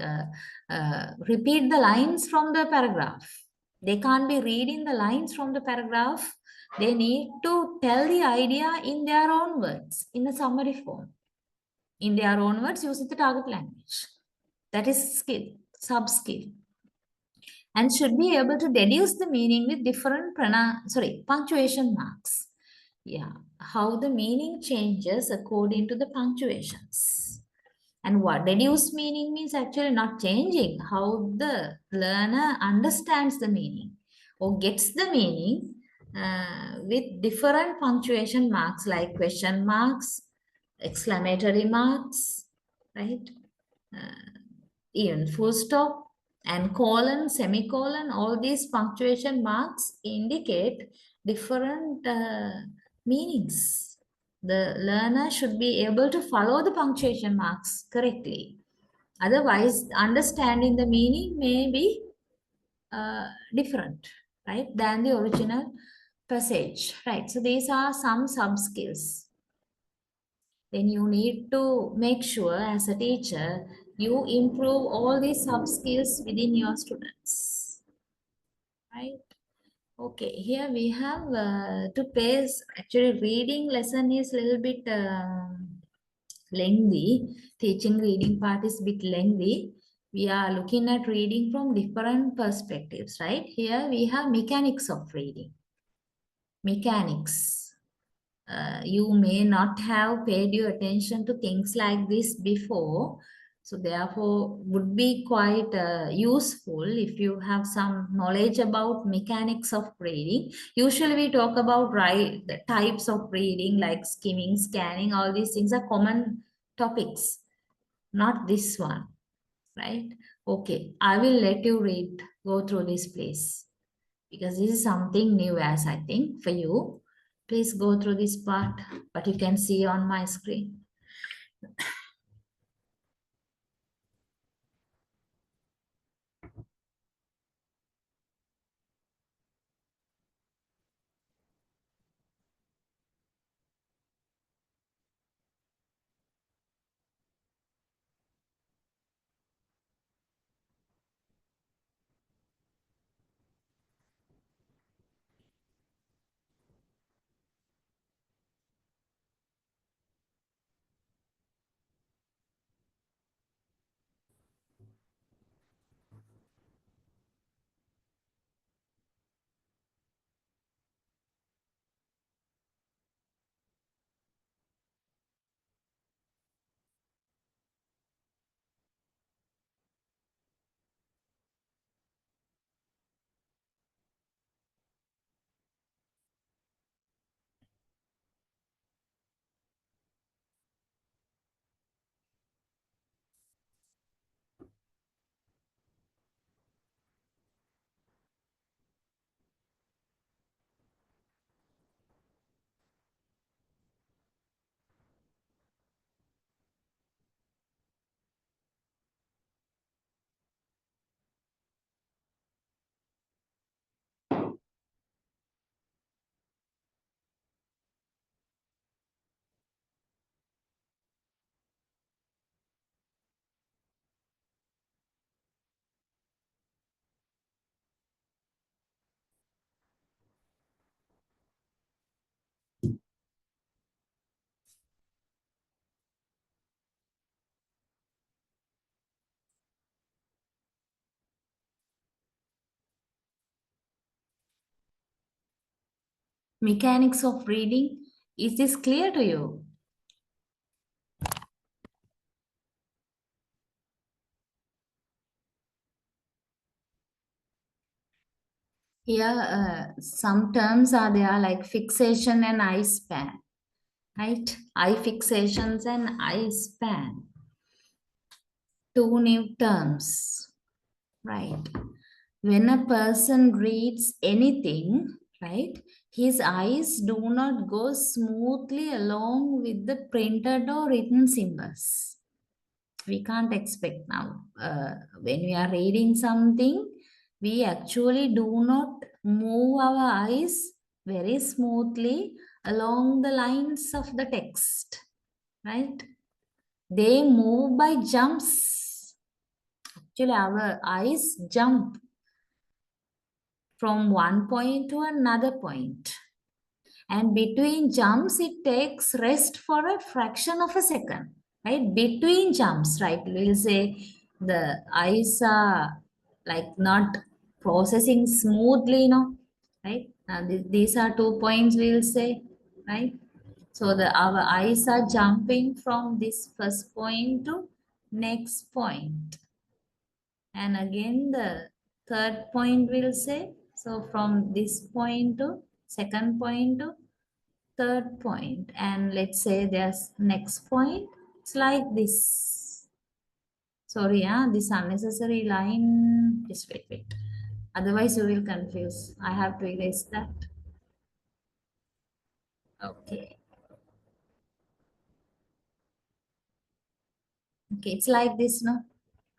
repeat the lines from the paragraph. They can't be reading the lines from the paragraph. They need to tell the idea in their own words, in a summary form. In their own words, using the target language. That is skill, sub-skill. And should be able to deduce the meaning with different punctuation marks. Yeah, how the meaning changes according to the punctuations. And what deduced meaning means actually not changing, how the learner understands the meaning or gets the meaning with different punctuation marks like question marks, exclamatory marks, right? Even full stop and colon, semicolon, all these punctuation marks indicate different meanings. The learner should be able to follow the punctuation marks correctly. Otherwise, understanding the meaning may be different, right, than the original passage, right? So these are some sub skills. Then you need to make sure as a teacher you improve all these sub skills within your students, right? Okay, here we have to pace. Actually, reading lesson is a little bit lengthy. Teaching reading part is a bit lengthy. We are looking at reading from different perspectives, right? Here we have mechanics of reading. Mechanics. You may not have paid your attention to things like this before. So therefore, would be quite useful if you have some knowledge about mechanics of reading. Usually we talk about the types of reading like skimming, scanning, all these things are common topics, not this one, right? Okay, I will let you go through this please, because this is something new as I think for you. Please go through this part, what you can see on my screen. mechanics of reading. Is this clear to you? Here, some terms are there like fixation and eye span, right? Eye fixations and eye span. Two new terms, right? When a person reads anything, right, his eyes do not go smoothly along with the printed or written symbols. We can't expect now. When we are reading something, we actually do not move our eyes very smoothly along the lines of the text, right? They move by jumps. Actually, our eyes jump from one point to another point. And between jumps, it takes rest for a fraction of a second, right? Between jumps, right? We'll say the eyes are like not processing smoothly, right? These are 2 points we'll say, right? So our eyes are jumping from this first point to next point. And again, the third point we'll say, so from this point to second point to third point, and let's say there's next point, it's like this. Sorry, this unnecessary line, just wait. Otherwise you will confuse. I have to erase that. Okay. Okay, it's like this, no?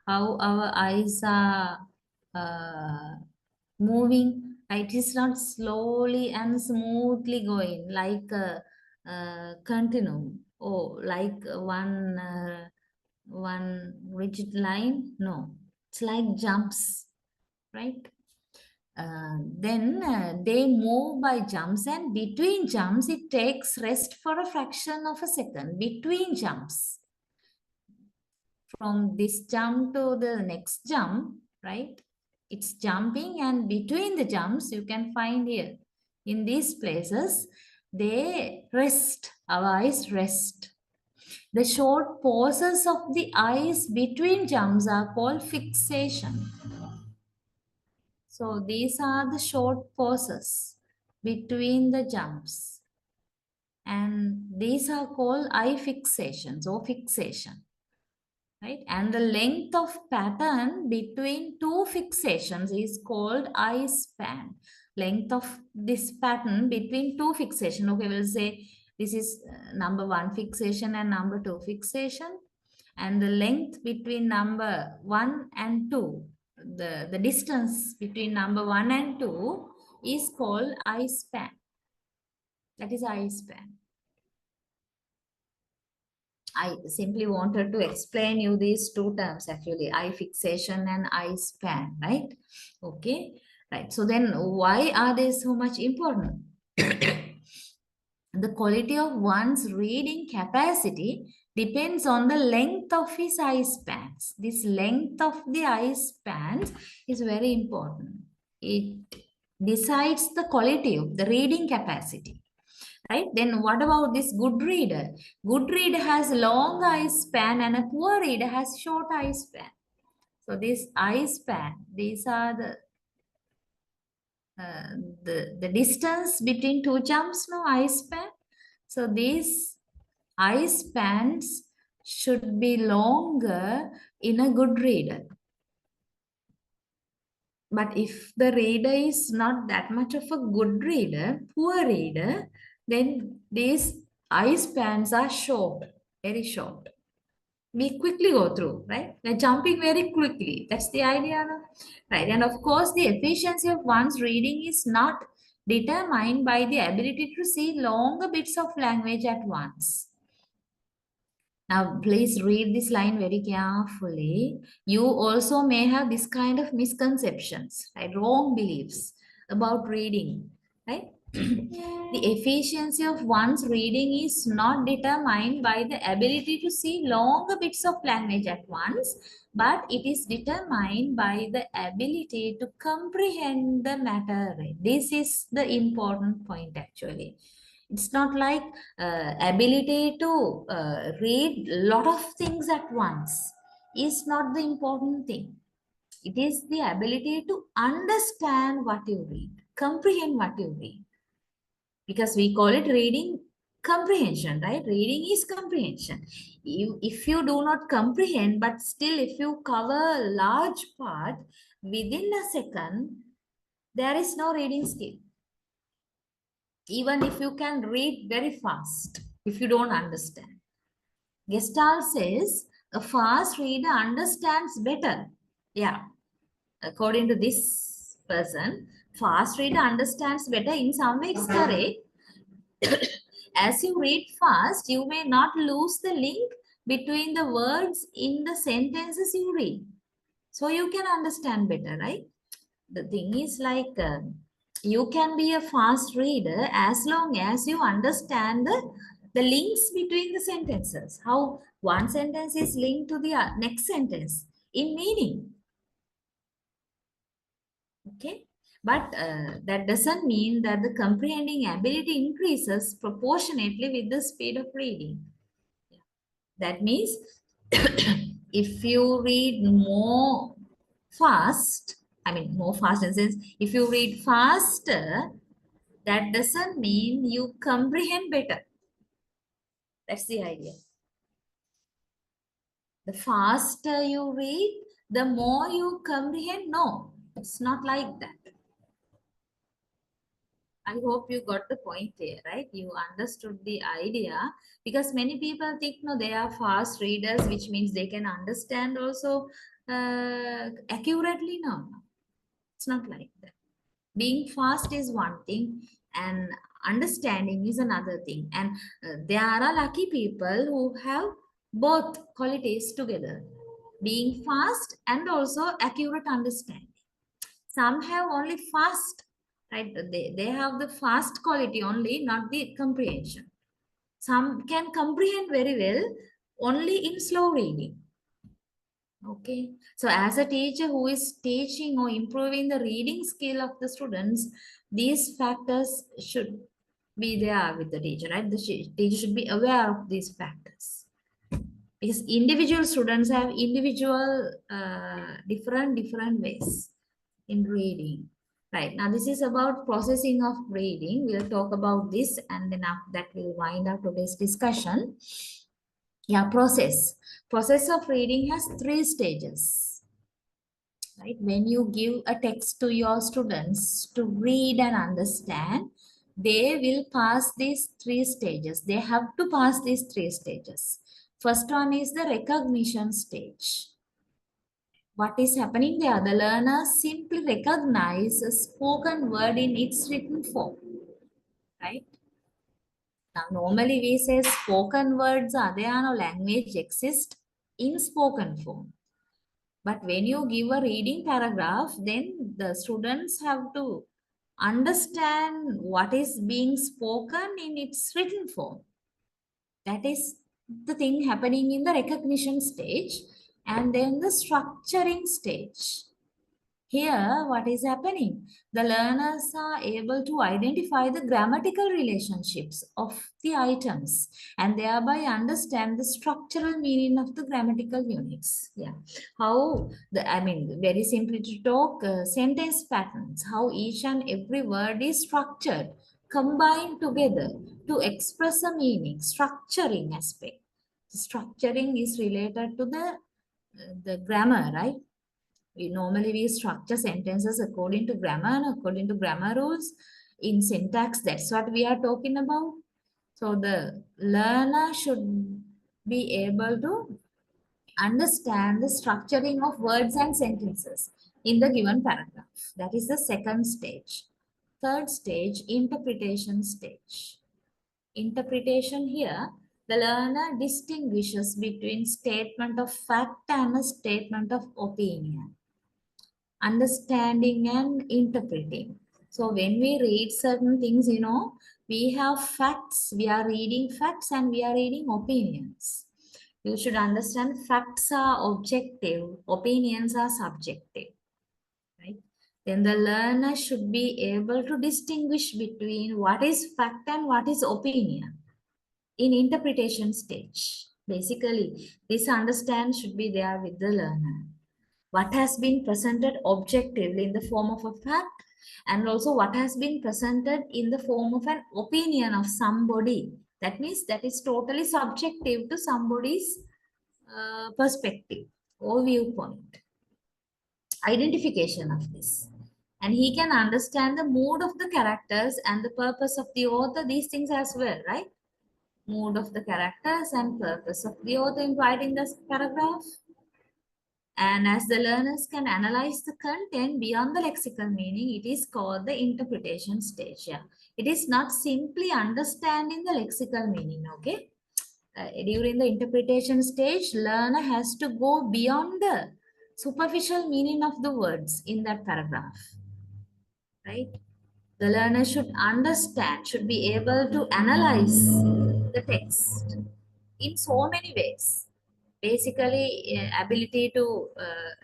How our eyes are moving, right? It's not slowly and smoothly going like a continuum or like one rigid line. No, it's like jumps, right? Then they move by jumps, and between jumps it takes rest for a fraction of a second between jumps. From this jump to the next jump, right? It's jumping, and between the jumps you can find here in these places they rest. Our eyes rest. The short pauses of the eyes between jumps are called fixation. So these are the short pauses between the jumps, and these are called eye fixations or fixation. Right? And the length of pattern between two fixations is called eye span. Length of this pattern between two fixation. Okay, we'll say this is number one fixation and number two fixation. And the length between number one and two, the distance between number one and two is called eye span. That is eye span. I simply wanted to explain you these two terms actually, eye fixation and eye span, right? Okay, right. So then why are they so much important? The quality of one's reading capacity depends on the length of his eye spans. This length of the eye spans is very important. It decides the quality of the reading capacity. Right? Then what about this good reader? Good reader has long eye span and a poor reader has short eye span. So this eye span, these are the distance between two jumps, no eye span. So these eye spans should be longer in a good reader. But if the reader is not that much of a good reader, poor reader, then these eye spans are short, very short. We quickly go through, right? We're jumping very quickly. That's the idea, no? Right? And of course, the efficiency of one's reading is not determined by the ability to see longer bits of language at once. Now, please read this line very carefully. You also may have this kind of misconceptions, right? Wrong beliefs about reading, right? The efficiency of one's reading is not determined by the ability to see longer bits of language at once, but it is determined by the ability to comprehend the matter. This is the important point actually. It's not like ability to read lot of things at once is not the important thing. It is the ability to understand what you read, comprehend what you read. Because we call it reading comprehension, right? Reading is comprehension. If you do not comprehend, but still if you cover a large part within a second, there is no reading skill. Even if you can read very fast, if you don't understand. Gestalt says a fast reader understands better. Yeah, according to this person, fast reader understands better. In some way it's correct. As you read fast, you may not lose the link between the words in the sentences you read. So you can understand better, right? The thing is like you can be a fast reader as long as you understand the links between the sentences. How one sentence is linked to the next sentence in meaning. Okay. But that doesn't mean that the comprehending ability increases proportionately with the speed of reading. That means if you read more fast, more fast in the sense, if you read faster, that doesn't mean you comprehend better. That's the idea. The faster you read, the more you comprehend. No, it's not like that. I hope you got the point there, right? You understood the idea, because many people think, no, they are fast readers, which means they can understand also accurately. No, it's not like that. Being fast is one thing and understanding is another thing. And there are lucky people who have both qualities together, being fast and also accurate understanding. Some have only fast, right? They have the fast quality only, not the comprehension. Some can comprehend very well only in slow reading. Okay. So as a teacher who is teaching or improving the reading skill of the students, these factors should be there with the teacher, right? The teacher should be aware of these factors. Because individual students have individual different ways in reading. Right, now this is about processing of reading. We'll talk about this and then after that we'll wind up today's discussion. Yeah, process. Process of reading has 3 stages. Right, when you give a text to your students to read and understand, they will pass these 3 stages. They have to pass these 3 stages. First one is the recognition stage. What is happening there? The learner simply recognize a spoken word in its written form, right? Now, normally we say spoken words are there, no language exist in spoken form. But when you give a reading paragraph, then the students have to understand what is being spoken in its written form. That is the thing happening in the recognition stage, and then the structuring stage. Here, what is happening? The learners are able to identify the grammatical relationships of the items and thereby understand the structural meaning of the grammatical units. Yeah. How, very simply to talk, sentence patterns, how each and every word is structured, combined together to express a meaning, structuring aspect. Structuring is related to the grammar, right? We structure sentences according to grammar and according to grammar rules. In syntax, that's what we are talking about. So the learner should be able to understand the structuring of words and sentences in the given paragraph. That is the second stage. Third stage, interpretation stage. Interpretation here, the learner distinguishes between statement of fact and a statement of opinion. Understanding and interpreting. So when we read certain things, you know, we have facts, we are reading facts and we are reading opinions. You should understand facts are objective, opinions are subjective, right? Then the learner should be able to distinguish between what is fact and what is opinion in interpretation stage. Basically, this understand should be there with the learner. What has been presented objectively in the form of a fact, and also what has been presented in the form of an opinion of somebody. That means that is totally subjective to somebody's perspective or viewpoint. Identification of this. And he can understand the mood of the characters and the purpose of the author, these things as well, right? Mood of the characters and purpose of the author in writing this paragraph. And as the learners can analyze the content beyond the lexical meaning, it is called the interpretation stage. Yeah. It is not simply understanding the lexical meaning, okay? During the interpretation stage, learner has to go beyond the superficial meaning of the words in that paragraph, right? The learner should understand, should be able to analyze the text in so many ways. Basically, ability to,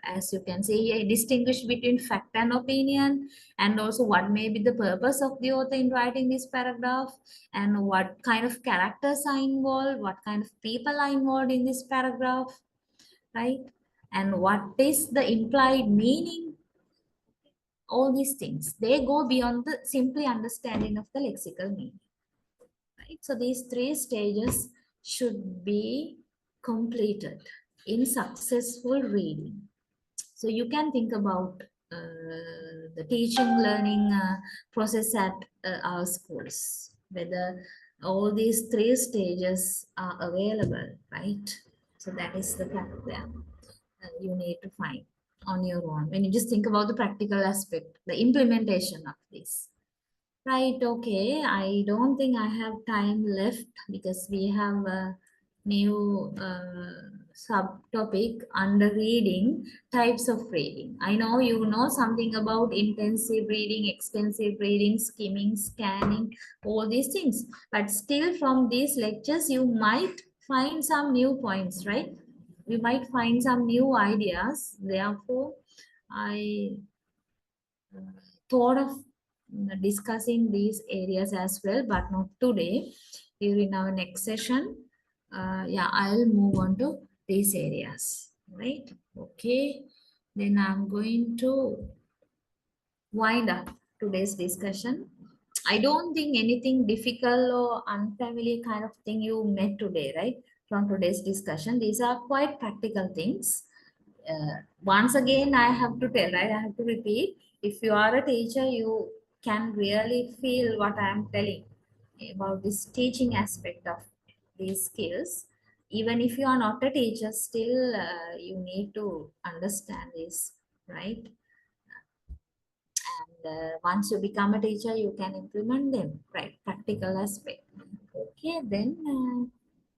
as you can see here, distinguish between fact and opinion, and also what may be the purpose of the author in writing this paragraph, and what kind of characters are involved, what kind of people are involved in this paragraph, right? And what is the implied meaning. All these things, they go beyond the simply understanding of the lexical meaning, right? So these three stages should be completed in successful reading. So you can think about the teaching learning process at our schools, whether all these three stages are available, right? So that is the fact there. You need to find on your own when you just think about the practical aspect, the implementation of this. Right, okay. I don't think I have time left because we have a new subtopic under reading, types of reading. I know you know something about intensive reading, extensive reading, skimming, scanning, all these things. But still from these lectures, you might find some new points, right? You might find some new ideas. Therefore, I thought of discussing these areas as well, but not today. During our next session, yeah, I'll move on to these areas, right? Okay, then I'm going to wind up today's discussion. I don't think anything difficult or unfamiliar kind of thing you met today, right? From today's discussion, these are quite practical things. Once again, I have to tell, right? I have to repeat. If you are a teacher, you can really feel what I am telling about this teaching aspect of these skills. Even if you are not a teacher, still you need to understand this, right? And once you become a teacher, you can implement them, right? Practical aspect. Okay, then,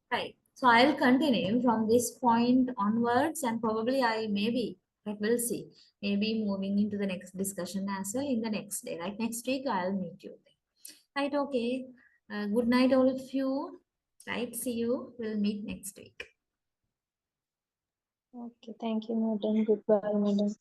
right. So I'll continue from this point onwards, and probably I maybe, like we'll see, maybe moving into the next discussion as well in the next day. Right, next week I'll meet you there. Right, okay. Good night, all of you. Right, see you. We'll meet next week. Okay, thank you, madam. Goodbye, madam.